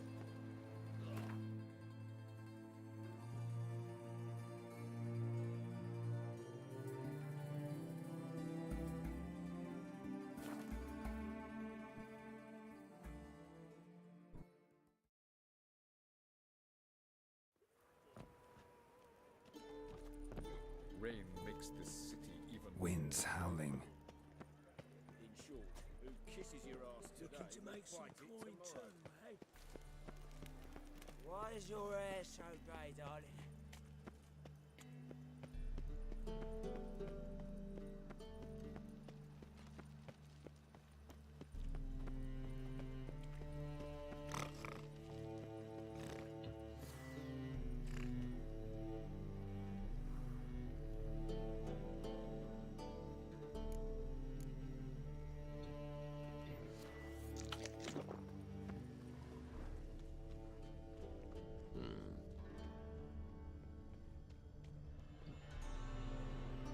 Rain makes this city even Winds howling. In short, who kisses your ass today? Looking to make some Fight it coin tomorrow. too, hey? Why is your hair so grey, darling?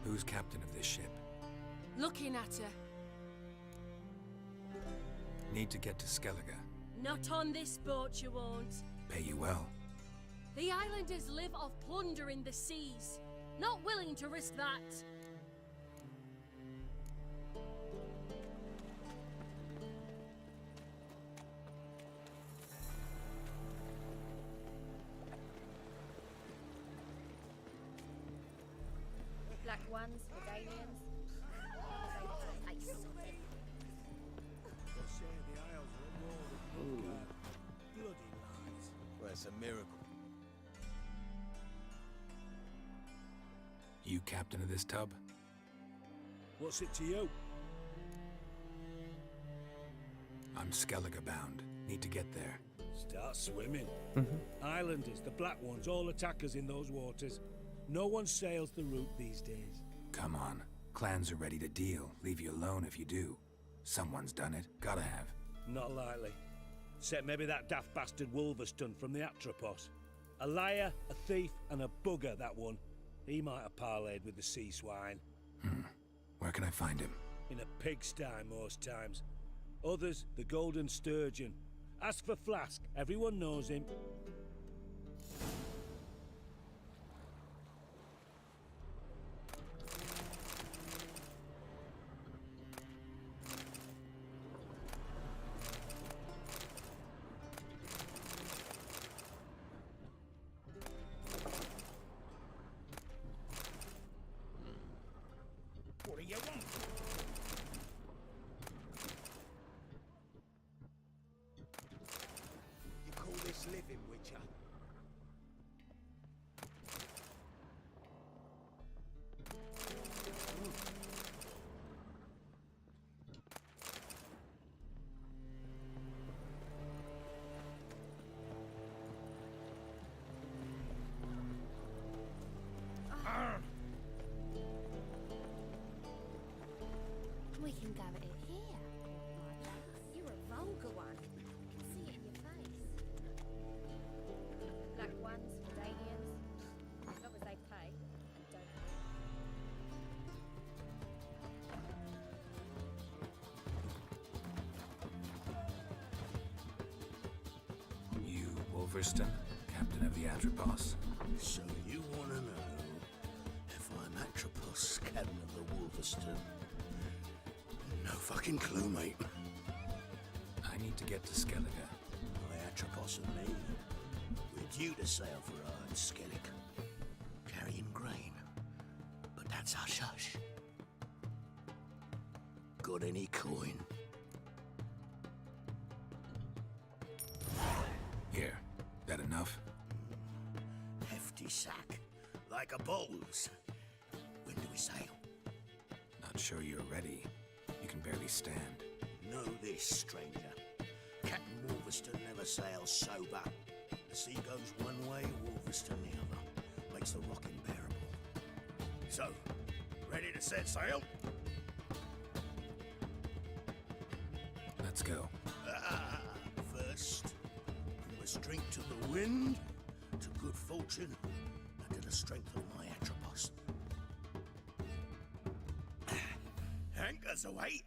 Who's captain of this ship? Looking at her. Need to get to Skellige. Not on this boat, you won't. Pay you well. The islanders live off plunder in the seas. Not willing to risk that. Black ones, Medallions. They say the Isles are at war with bloody lies. Well, it's a miracle. You captain of this tub? What's it to you? I'm Skellige bound. Need to get there. Start swimming. Islanders, the black ones, all attack us in those waters. No one sails the route these days. Come on. Clans are ready to deal. Leave you alone if you do. Someone's done it. Gotta have. Not likely. Except maybe that daft bastard Wolverston from the Atropos. A liar, a thief, and a bugger, that one. He might have parlayed with the sea swine. Where can I find him? In a pigsty most times. Others, the Golden Sturgeon. Ask for Flask. Everyone knows him. What do you want? You call this living, Witcher? We can go at it here. You're a vulgar one. I can see it in your face. Black ones, Danians. As long as they pay and don't You, Wolverston, captain of the Atropos. So you want to know if I'm Atropos, captain of the Wolverston? No fucking clue, mate. I need to get to Skellige. My Atropos and me, we're due to sail for our Skellig, carrying grain. But that's hush-hush. Got any coin? Here. That enough? Hefty sack, like a bull's. When do we sail? Not sure you're ready. You can barely stand. Know this, stranger. Captain Wolverston never sails sober. The sea goes one way, Wolverston the other. Makes the rock unbearable. So, ready to set sail? Let's go. First, we must drink to the wind, to good fortune, and to the strength of my Atropos. Anchors away!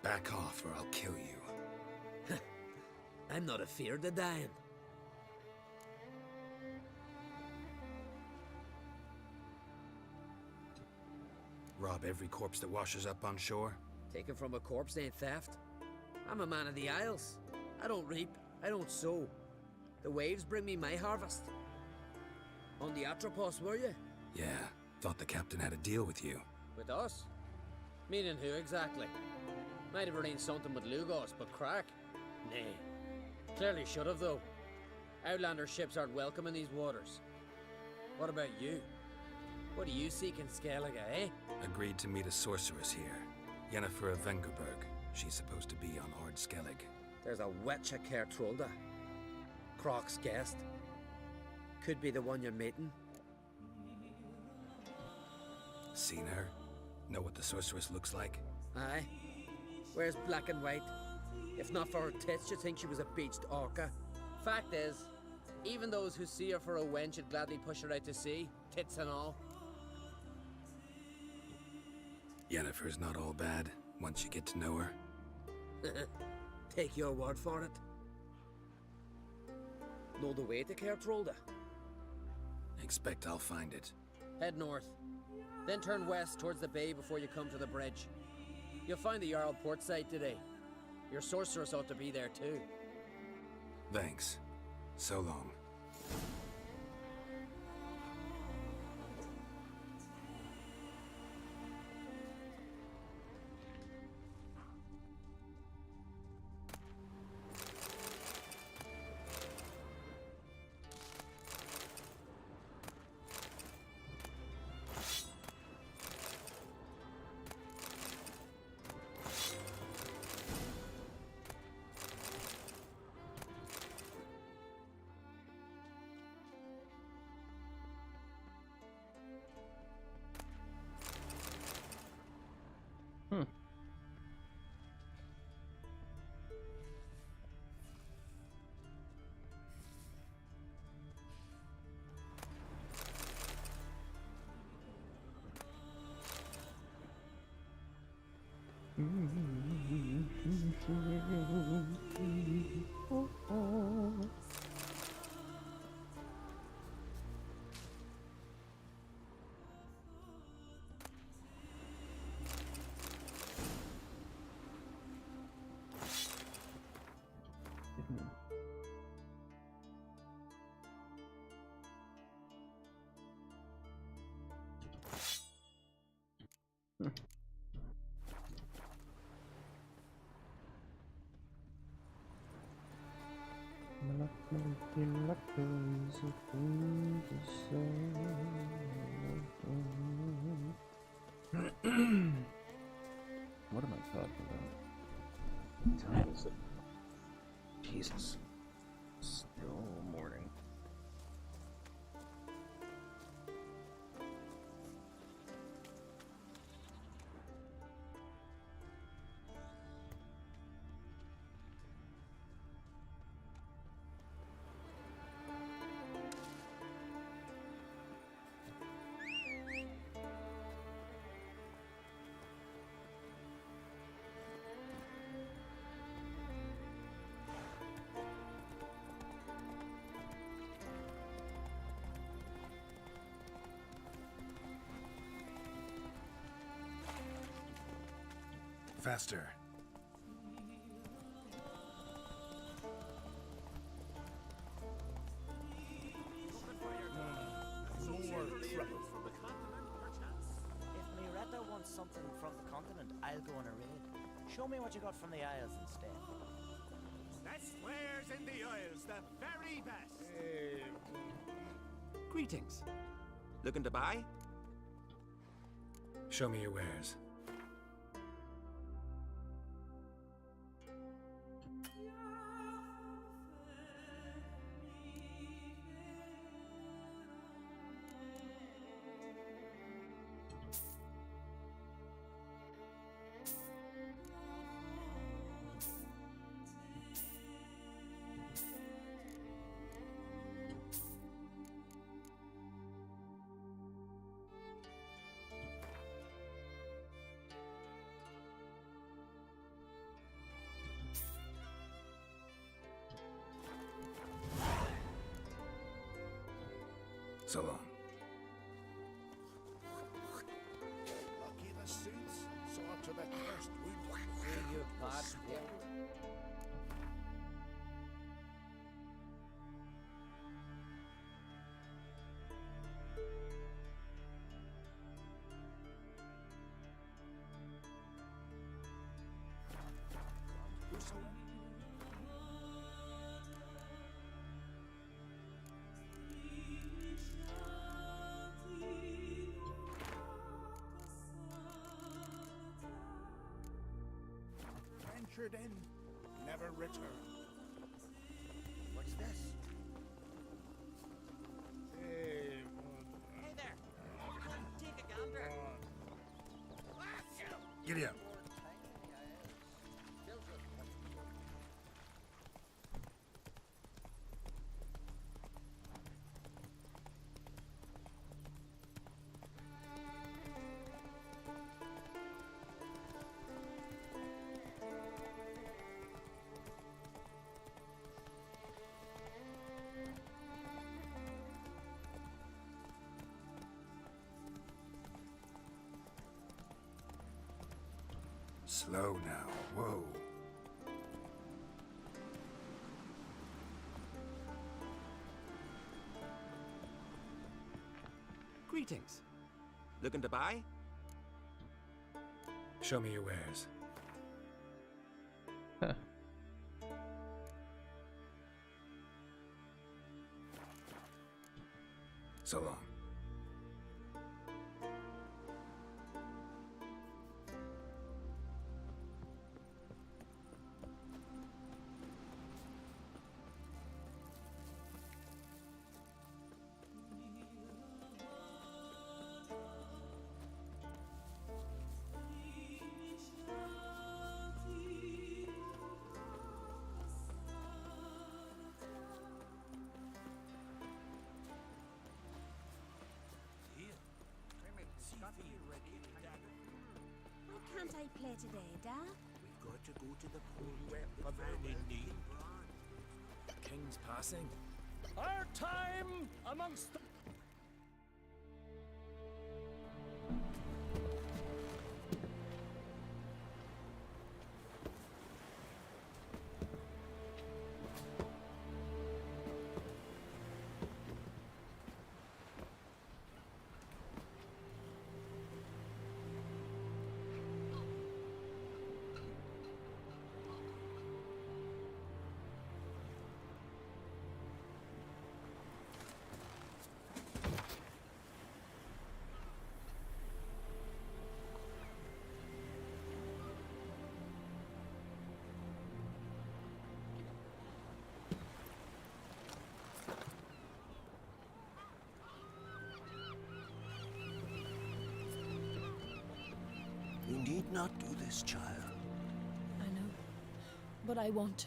Back off or I'll kill you. I'm not afeard of dying. Rob every corpse that washes up on shore? Taken from a corpse ain't theft. I'm a man of the Isles. I don't reap, I don't sow. The waves bring me my harvest. On the Atropos, were you? Yeah, thought the captain had a deal with you. With us? Meaning who exactly? Might have arranged something with Lugos, but crack? Nay. Clearly should have, though. Outlander ships aren't welcome in these waters. What about you? What do you seek in Skellige, eh? Agreed to meet a sorceress here. Yennefer of Vengerberg. She's supposed to be on Ord Skellig. There's a wetcha Kertrolda. Croc's guest. Could be the one you're meeting. Seen her? Know what the sorceress looks like? Aye. Wears black and white. If not for her tits, you'd think she was a beached orca. Fact is, even those who see her for a wench would gladly push her out to sea, tits and all. Yennefer's not all bad, once you get to know her. Take your word for it. Know the way to Kertrolda? Expect I'll find it. Head north. Then turn west towards the bay before you come to the bridge. You'll find the Jarl port site today. Your sorceress ought to be there too. Thanks. So long. What am I talking about? What time is it? Jesus. Still morning. Faster. More trouble from the continent, perchance? If Miretta wants something from the continent, I'll go on a raid. Show me what you got from the Isles instead. Best wares in the Isles, the very best. Greetings. Looking to buy? Show me your wares. So long. Lucky the suits saw to the first wound. See you, bad. Yeah. Ventured in, never returned. What's this? Hey there! Take a gander! Giddy up. Slow now. Whoa. Greetings. Looking to buy? Show me your wares. So long. Why can't I play today, Dad? We've got to go to the pool for man in need. King's passing. Our time amongst the... You need not do this, child. I know, but I want to.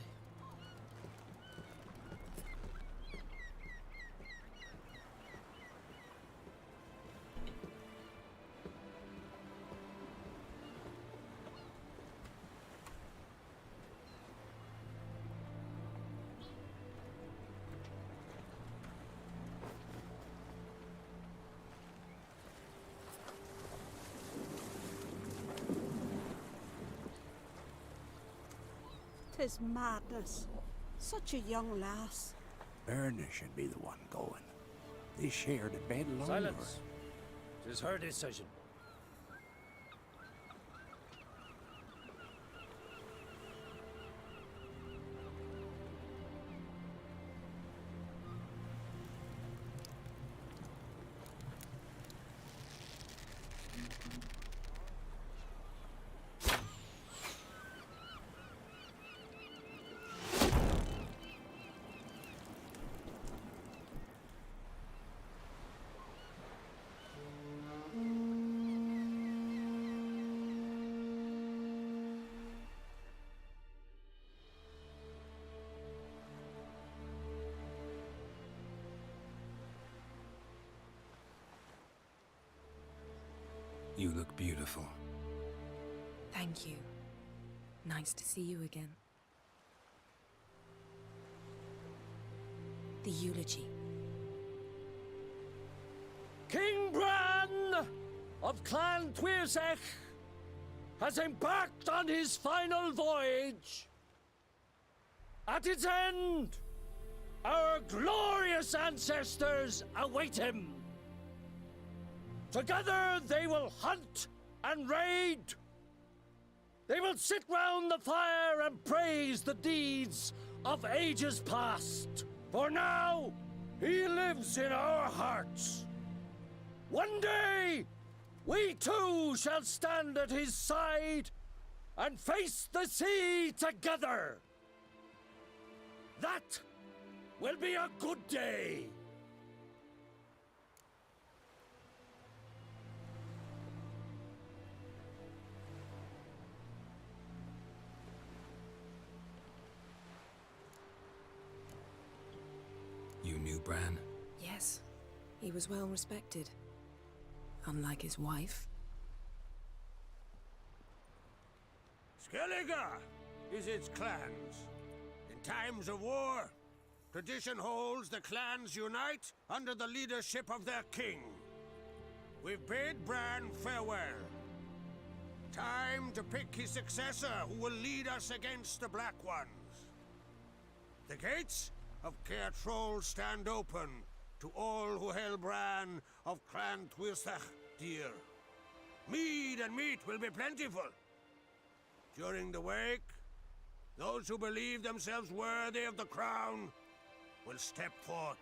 Tis madness. Such a young lass. Erna should be the one going. They shared a bed longer. Silence. It is her decision. You look beautiful. Thank you. Nice to see you again. The eulogy. King Bran of Clan Tuirsech has embarked on his final voyage. At its end, our glorious ancestors await him. Together they will hunt and raid. They will sit round the fire and praise the deeds of ages past. For now, he lives in our hearts. One day, we too shall stand at his side and face the sea together. That will be a good day. You knew Bran? Yes, he was well respected. Unlike his wife. Skellige is its clans. In times of war, tradition holds the clans unite under the leadership of their king. We've bid Bran farewell. Time to pick his successor who will lead us against the Black Ones. The gates of Caer Troll stand open to all who held Bran of Clan Tuirsech dear. Mead and meat will be plentiful. During the wake, those who believe themselves worthy of the crown will step forth.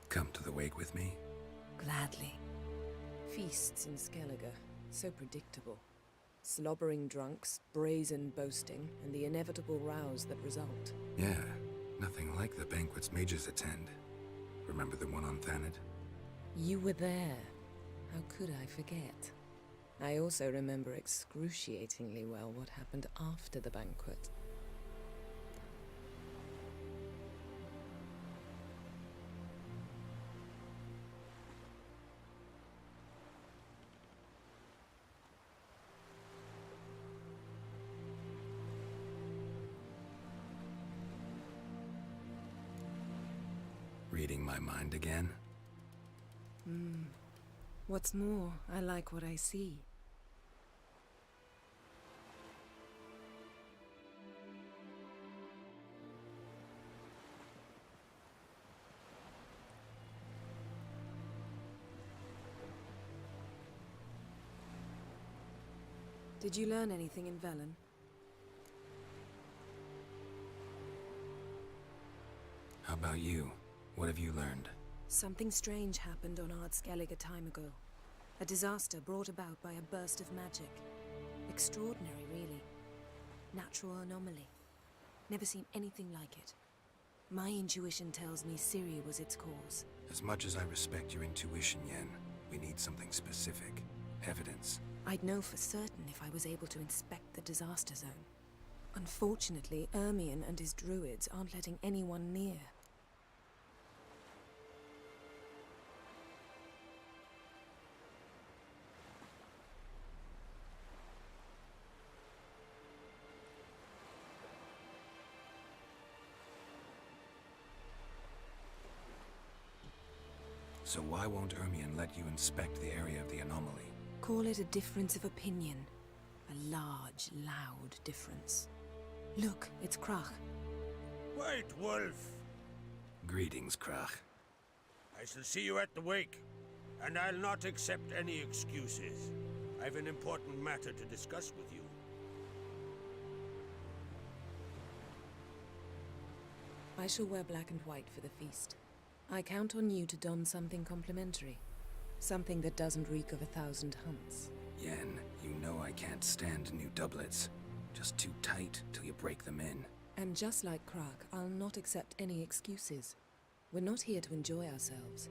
Come to the wake with me? Gladly. Feasts in Skellige, so predictable. Slobbering drunks, brazen boasting, and the inevitable rows that result. Yeah, nothing like the banquets mages attend. Remember the one on Thanedd? You were there. How could I forget? I also remember excruciatingly well what happened after the banquet. Reading my mind again? What's more, I like what I see. Did you learn anything in Velen? How about you? What have you learned? Something strange happened on Ard Skellige a time ago. A disaster brought about by a burst of magic. Extraordinary, really. Natural anomaly. Never seen anything like it. My intuition tells me Ciri was its cause. As much as I respect your intuition, Yen, we need something specific. Evidence. I'd know for certain if I was able to inspect the disaster zone. Unfortunately, Ermion and his druids aren't letting anyone near. So why won't Ermion let you inspect the area of the anomaly? Call it a difference of opinion. A large, loud difference. Look, it's Crach. White Wolf! Greetings, Crach. I shall see you at the wake, and I'll not accept any excuses. I've an important matter to discuss with you. I shall wear black and white for the feast. I count on you to don something complimentary. Something that doesn't reek of 1,000 hunts. Yen, you know I can't stand new doublets. Just too tight till you break them in. And just like Crach, I'll not accept any excuses. We're not here to enjoy ourselves.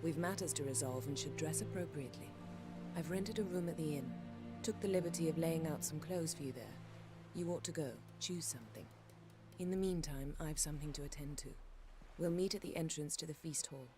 We've matters to resolve and should dress appropriately. I've rented a room at the inn. Took the liberty of laying out some clothes for you there. You ought to go. Choose something. In the meantime, I've something to attend to. We'll meet at the entrance to the feast hall.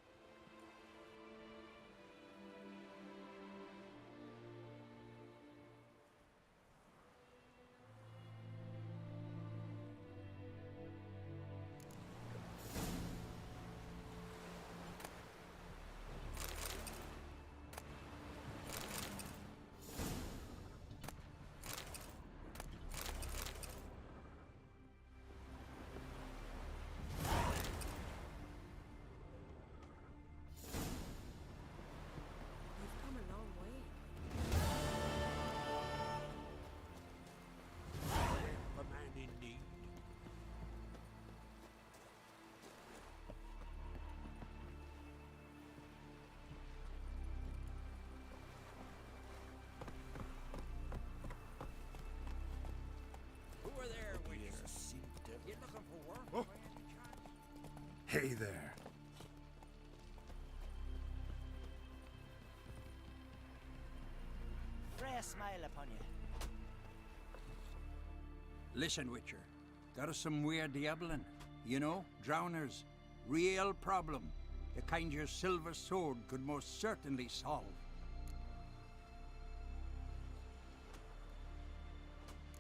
Hey there. Freya smile upon you. Listen, Witcher. Got us some weird diabling. You know, drowners. Real problem. The kind your silver sword could most certainly solve.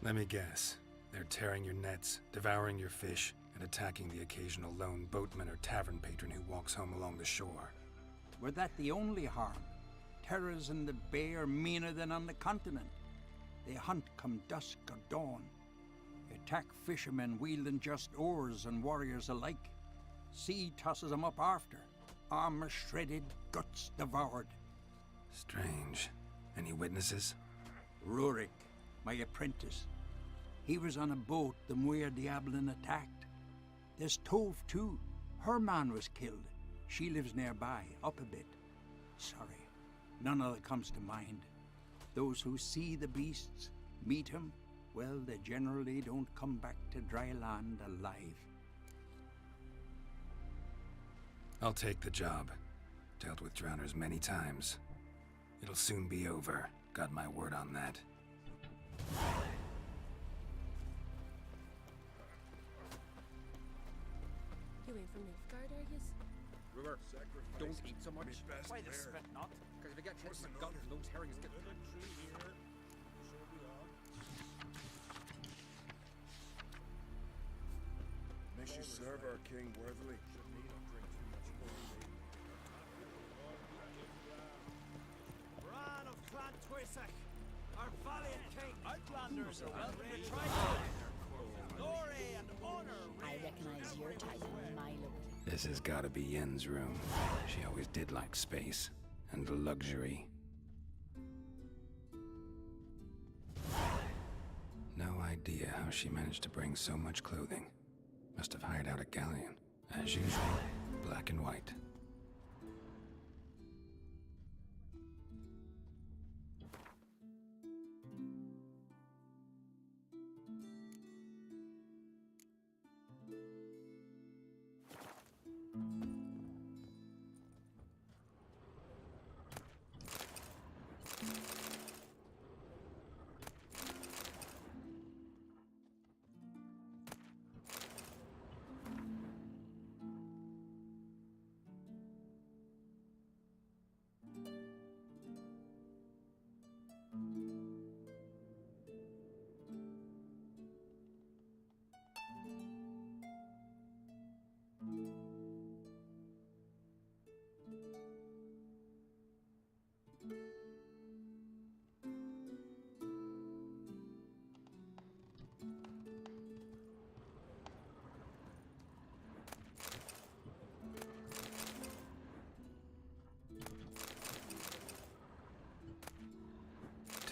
Let me guess. They're tearing your nets, devouring your fish, and attacking the occasional lone boatman or tavern patron who walks home along the shore. Were that the only harm? Terrors in the bay are meaner than on the continent. They hunt come dusk or dawn. Attack fishermen wielding just oars and warriors alike. Sea tosses them up after. Armor shredded, guts devoured. Strange. Any witnesses? Rurik, my apprentice. He was on a boat the Muir Diablin attacked. There's Tove, too. Her man was killed. She lives nearby, up a bit. Sorry, none other comes to mind. Those who see the beasts, meet him, well, they generally don't come back to dry land alive. I'll take the job. Dealt with drowners many times. It'll soon be over. Got my word on that. You ain't from Nilfgaard, are yous? River, don't eat so much. Why the spit not? Because if you get hit in the guns, those herrings get... May she serve our king worthily. Bran of Clan Twisach, our valiant king. Outlanders are welcome to try to glory and honor. I recognize your type from my look. This has gotta be Yen's room. She always did like space and luxury. No idea how she managed to bring so much clothing. Must have hired out a galleon. As usual, black and white.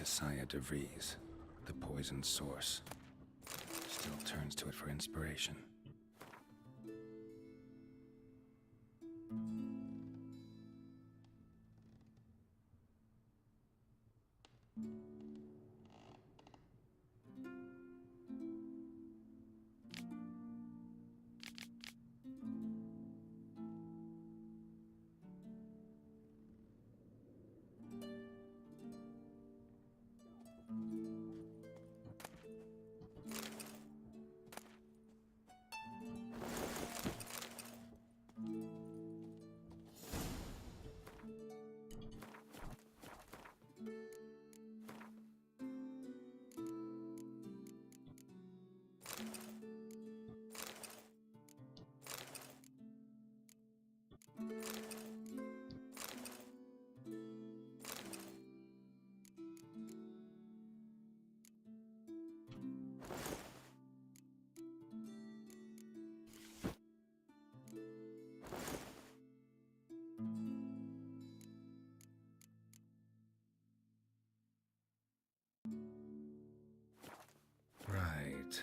Saya de Vries, the poisoned source. Still turns to it for inspiration. Right.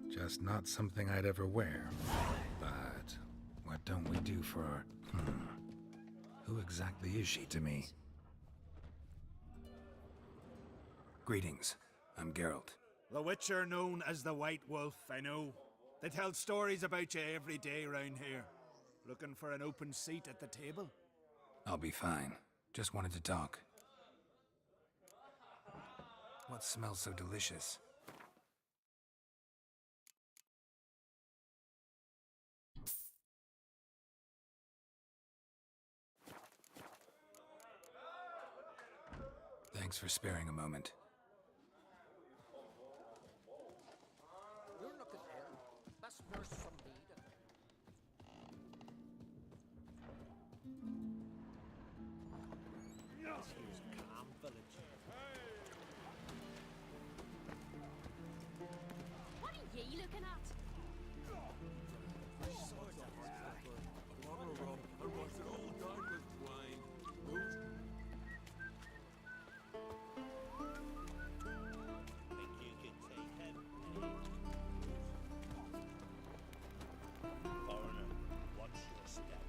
Just not something I'd ever wear. But what don't we do for our... Who exactly is she to me? Greetings. I'm Geralt. The Witcher known as the White Wolf, I know. They tell stories about you every day around here. Looking for an open seat at the table? I'll be fine. Just wanted to talk. What smells so delicious? Thanks for sparing a moment. You're looking ill. That's worse from me. This here's Calm Village. What are ye looking at? A bottle of rum and wash it all down with wine. Think you can take him? Foreigner, watch your step.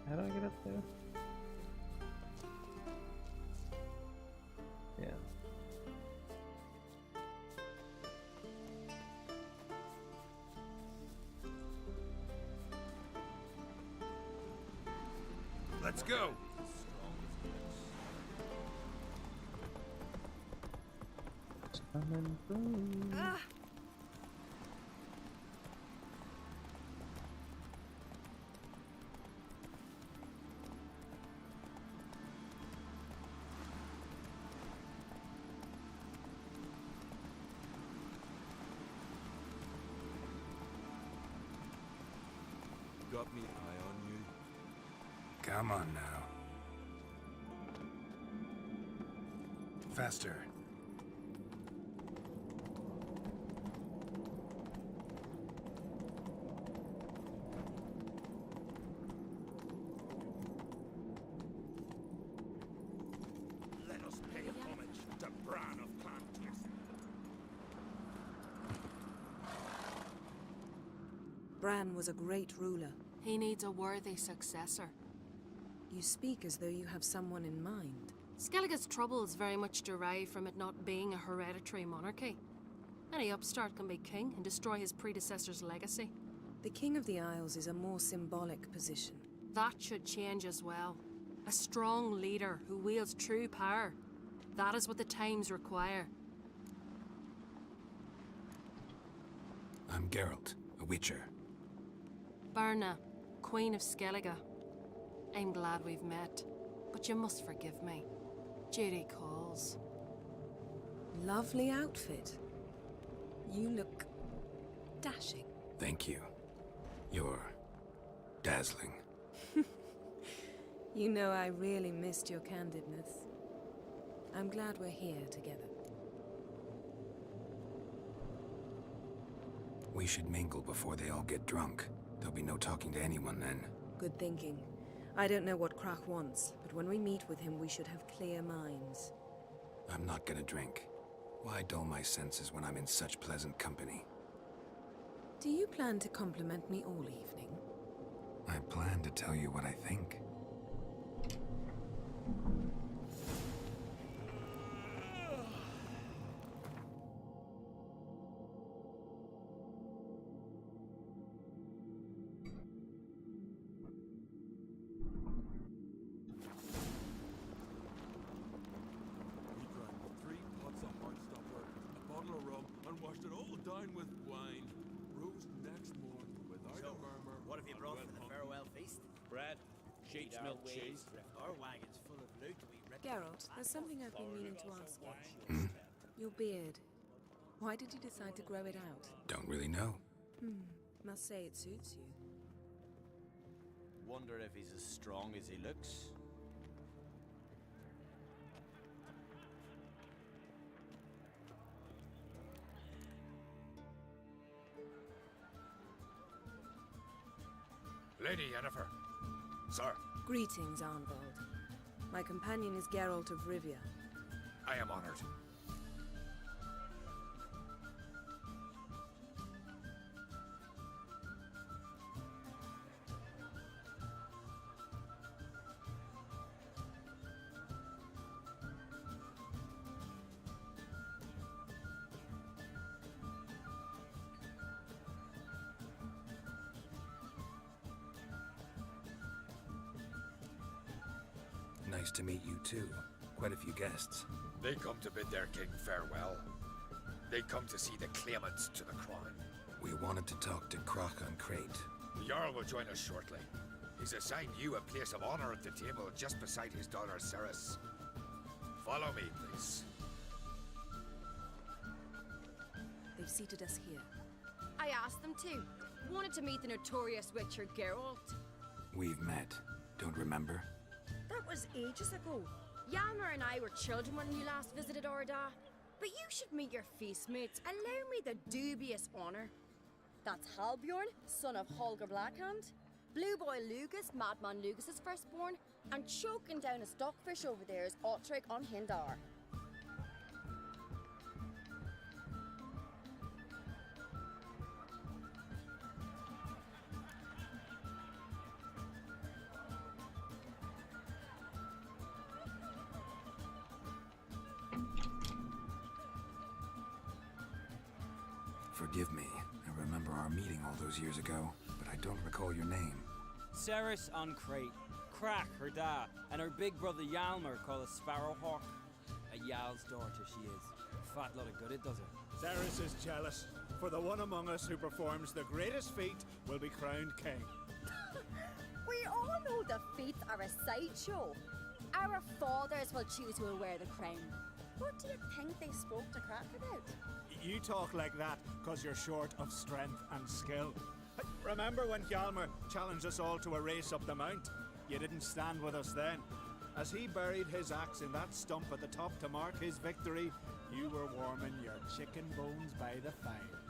How do I get up there? Yeah. Let's go! Coming through. Got me eye on you. Come on now. Faster. Let us pay homage to Bran of Clan Twist. Bran was a great ruler. He needs a worthy successor. You speak as though you have someone in mind. Skellige's troubles very much derive from it not being a hereditary monarchy. Any upstart can be king and destroy his predecessor's legacy. The King of the Isles is a more symbolic position. That should change as well. A strong leader who wields true power. That is what the times require. I'm Geralt, a Witcher. Birna, Queen of Skellige. I'm glad we've met, but you must forgive me. Duty calls. Lovely outfit. You look dashing. Thank you. You're dazzling. You know, I really missed your candidness. I'm glad we're here together. We should mingle before they all get drunk. There'll be no talking to anyone then. Good thinking. I don't know what Krach wants, but when we meet with him, we should have clear minds. I'm not gonna drink. Why dull my senses when I'm in such pleasant company? Do you plan to compliment me all evening? I plan to tell you what I think. We drank 3 pots of Heartstopper, a bottle of rum, and washed it all down with wine. Rose next morning without a murmur. What have you brought for the farewell feast? Bread, sheep's milk cheese. Our wagon's full of loot. We Geralt, there's something I've been meaning to ask you. Your beard. Why did you decide to grow it out? Don't really know. Must say it suits you. wonder if he's as strong as he looks. Lady Yennefer. Sir. Greetings, Arnvald. My companion is Geralt of Rivia. I am honored. Nice to meet you too. Quite a few guests. They come to bid their king farewell. They come to see the claimants to the crown. We wanted to talk to Croc on Crate. The Jarl will join us shortly. He's assigned you a place of honor at the table just beside his daughter Ceres. Follow me, please. They've seated us here. I asked them to. Wanted to meet the notorious Witcher Geralt. We've met. Don't remember? That was ages ago. Yalmer and I were children when you last visited Orda. But you should meet your feast mates. Allow me the dubious honor. That's Halbjorn, son of Holger Blackhand. Blue Boy Lugus, Madman Lugus' firstborn. And choking down a stockfish over there is Otric on Hindar. Forgive me. I remember our meeting all those years ago, but I don't recall your name. Ceres on Crate, Crack, her da, and her big brother Yalmer called a Sparrowhawk. A Yal's daughter she is. Fat lot of good it does her. Ceres is jealous, for the one among us who performs the greatest feat will be crowned king. We all know the feats are a sideshow. Our fathers will choose who will wear the crown. What do you think they spoke to Crack about? You talk like that because you're short of strength and skill. Remember when Hjalmar challenged us all to a race up the mount? You didn't stand with us then. As he buried his axe in that stump at the top to mark his victory, you were warming your chicken bones by the fire.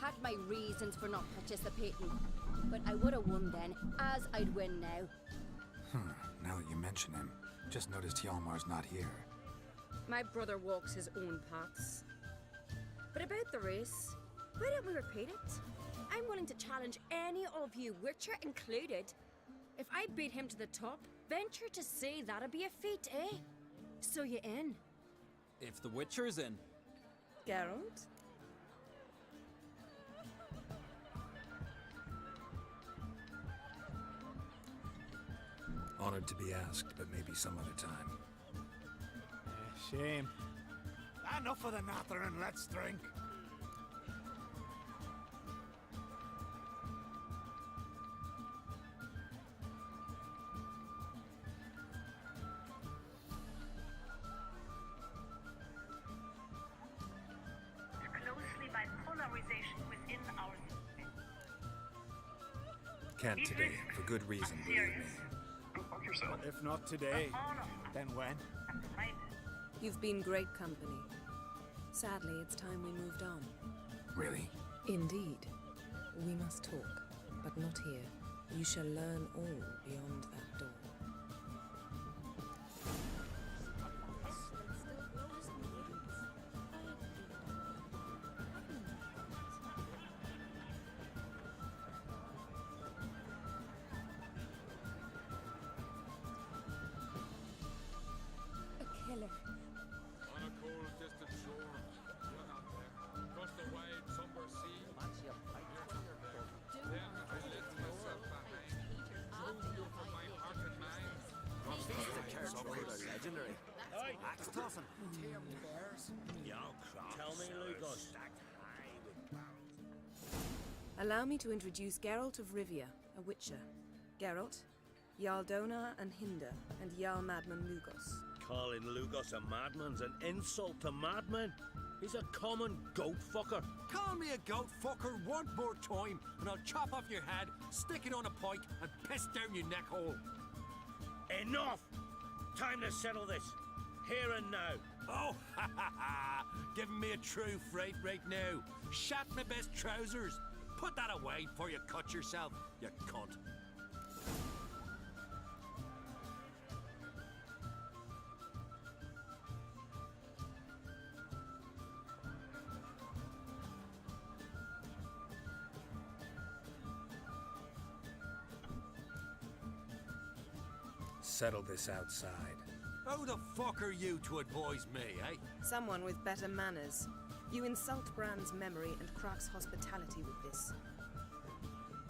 Had my reasons for not participating, but I would have won then, as I'd win now. Now that you mention him, just noticed Hjalmar's not here. My brother walks his own paths. But about the race, why don't we repeat it? I'm willing to challenge any of you, Witcher included. If I beat him to the top, venture to say that'd be a feat, eh? So you in? If the Witcher's in. Geralt? Honored to be asked, but maybe some other time. Shame. Enough of the nattering, let's drink. Closely by polarization within our system. Can't today, for good reason, believe me. If not today, then when? You've been great company. Sadly, it's time we moved on. Really? Indeed. We must talk, but not here. You shall learn all beyond that door. A killer. On a cold, distant shore, look out there, across the wide, somber sea. Then I left myself behind, drove you from my heart and mind. Legendary. Axe tossing. Tell me, Lugos. Allow me to introduce Geralt of Rivia, a Witcher. Geralt, Jarl Dona and Hinder, and Jarl Madman Lugos. Calling Lugos a madman's an insult to madmen. He's a common goat fucker. Call me a goat fucker one more time, and I'll chop off your head, stick it on a pike, and piss down your neck hole. Enough! Time to settle this. Here and now. Oh, ha ha ha! Giving me a true fright right now. Shat my best trousers. Put that away before you cut yourself, you cunt. settle this outside. Who the fuck are you to advise me, eh? Someone with better manners. You insult Bran's memory and Crach's hospitality with this.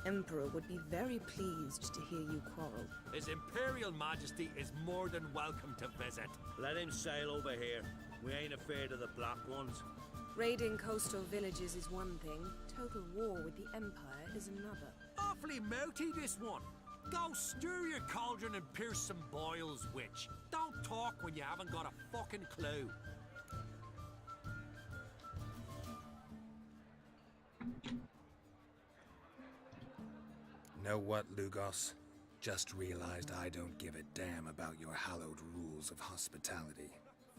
Emperor would be very pleased to hear you quarrel. His Imperial Majesty is more than welcome to visit. Let him sail over here. We ain't afraid of the Black Ones. Raiding coastal villages is one thing. Total war with the Empire is another. Awfully mouthy, this one. Go stir your cauldron and pierce some boils, witch. Don't talk when you haven't got a fucking clue. Know what, Lugos? Just realized I don't give a damn about your hallowed rules of hospitality.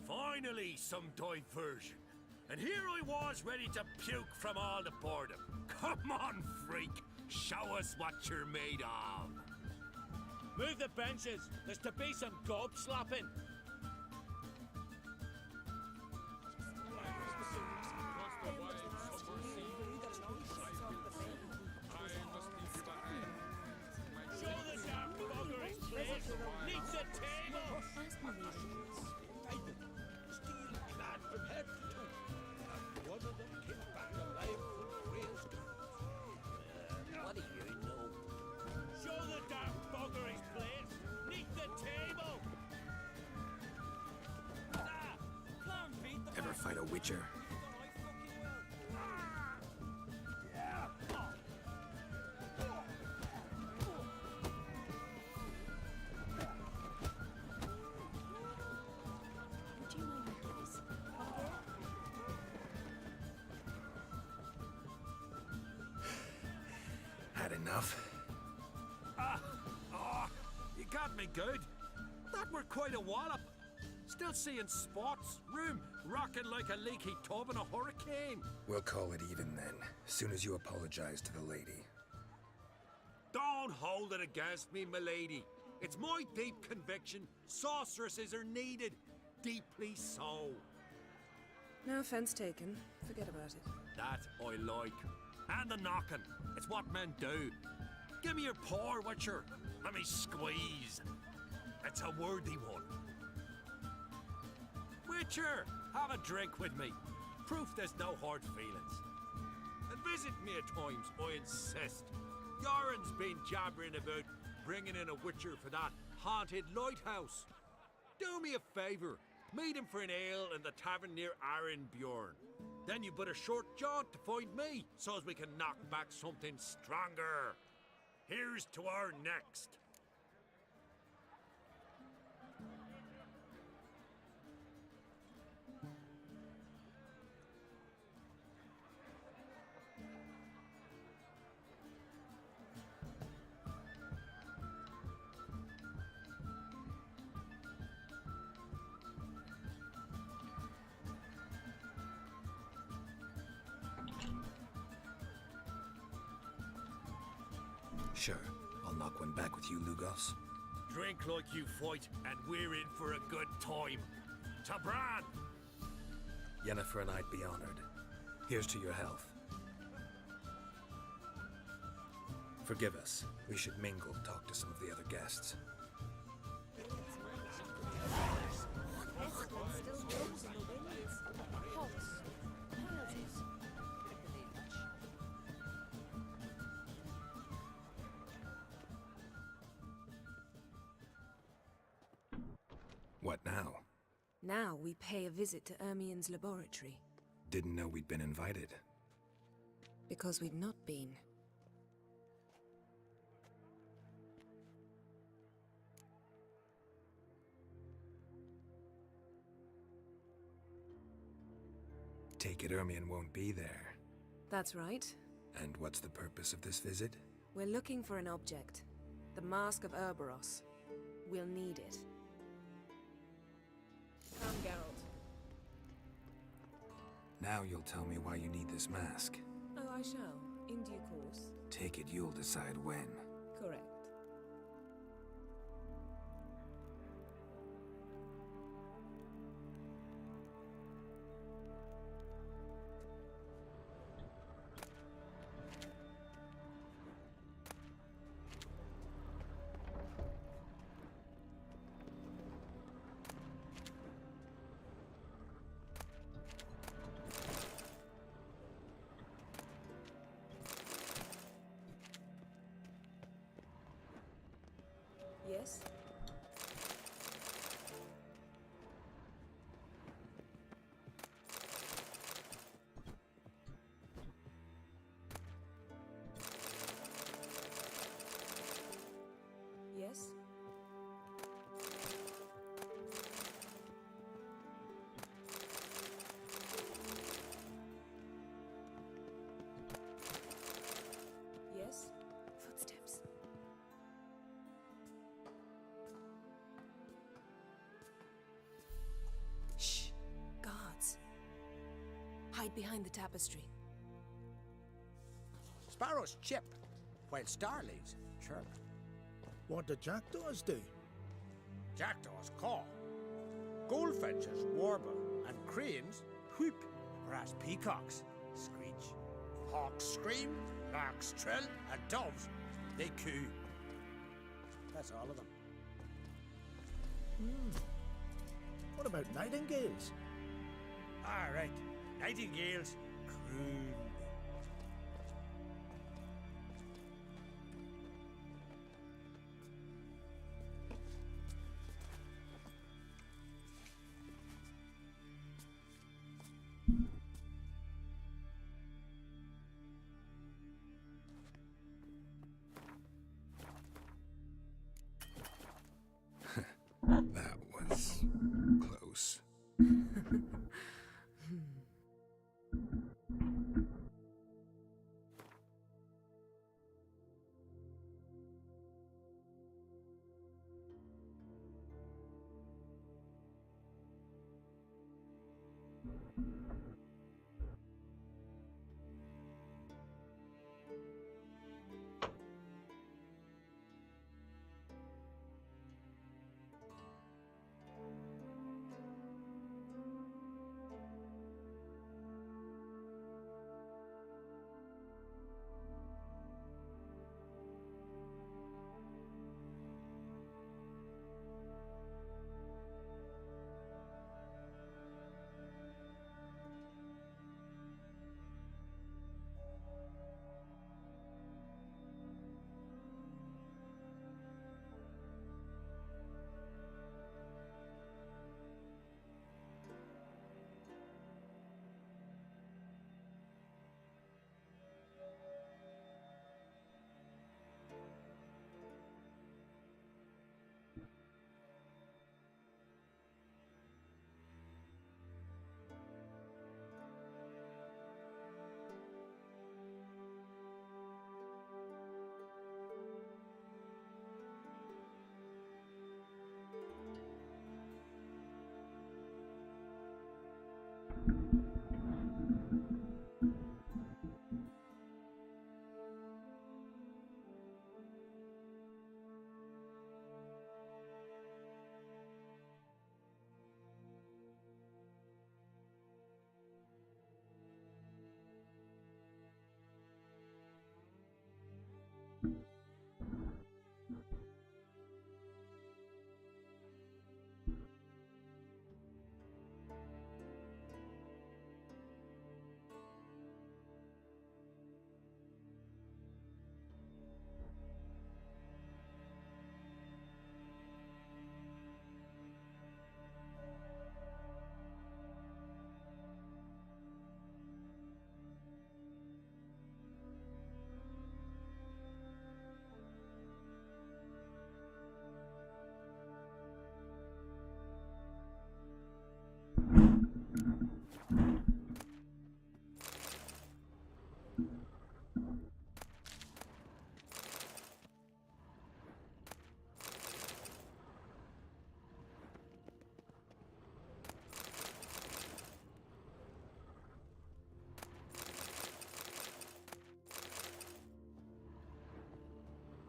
Finally, some diversion. And here I was ready to puke from all the boredom. Come on, freak. Show us what you're made of. Move the benches. There's to be some gob slapping. Show the damn bugger his place. Needs a table. Steel-clad from head to toe. And one of them came back alive from Freya's guns. What do you know? Show the damn bugger his place. Needs the table. Ever fight a witcher? Had enough? You got me good. That were quite a wallop. Still seeing spots, room rocking like a leaky tub in a hurricane. We'll call it even then, soon as you apologize to the lady. Don't hold it against me, milady. It's my deep conviction sorceresses are needed. Deeply so. No offense taken. Forget about it. That I like. And the knocking. It's what men do. Give me your paw, Witcher. Let me squeeze. It's a worthy one. Witcher, have a drink with me. Proof there's no hard feelings. And visit me at times, I insist. Yoren's been jabbering about bringing in a Witcher for that haunted lighthouse. Do me a favour. Meet him for an ale in the tavern near Arenbjorn. Then you but a short jaunt to find me, so as we can knock back something stronger. Here's to our next. Sure, I'll knock one back with you, Lugos. Drink like you fight, and we're in for a good time. To Bran! Yennefer and I'd be honored. Here's to your health. Forgive us. We should mingle, talk to some of the other guests. What now? Now we pay a visit to Ermien's laboratory. Didn't know we'd been invited. Because we'd not been. Take it Ermien won't be there. That's right. And what's the purpose of this visit? We're looking for an object. The Mask of Ouroboros. We'll need it. Come, Geralt. Now you'll tell me why you need this mask. Oh, I shall. In due course. Take it you'll decide when. Correct. Yes? Yes? Yes? Footsteps. Shh! Guards. Hide behind the tapestry. Sparrows chip, while starlings chirp. What do jackdaws do? Jackdaws caw. Goldfinches warble, and cranes whoop, whereas peacocks screech. Hawks scream, larks trill, and doves, they coo. That's all of them. What about nightingales? All right, nightingales croon. That was close.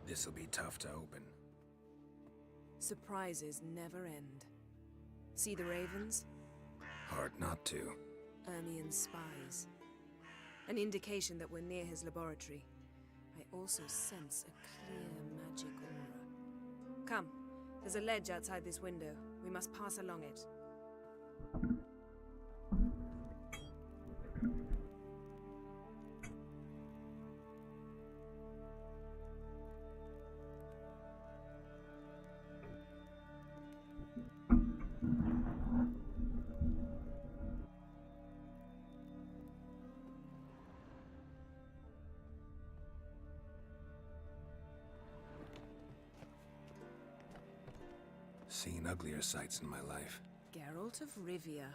This'll be tough to open. Surprises never end. See the ravens? Hard not to. Ermien's spies. An indication that we're near his laboratory. I also sense a clear magic aura. Come, there's a ledge outside this window. We must pass along it. seen uglier sights in my life. Geralt of Rivia,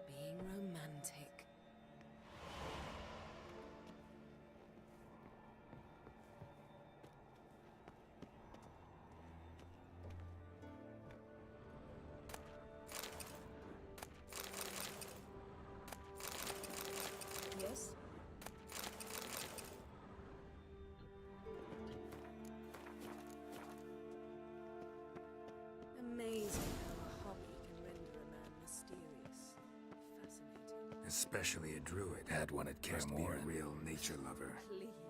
being romantic. Yes? Amazing how a hobby can render a man mysterious. Fascinating. Especially a druid. Had one at Kaer Morhen. Must be a real nature lover. Please.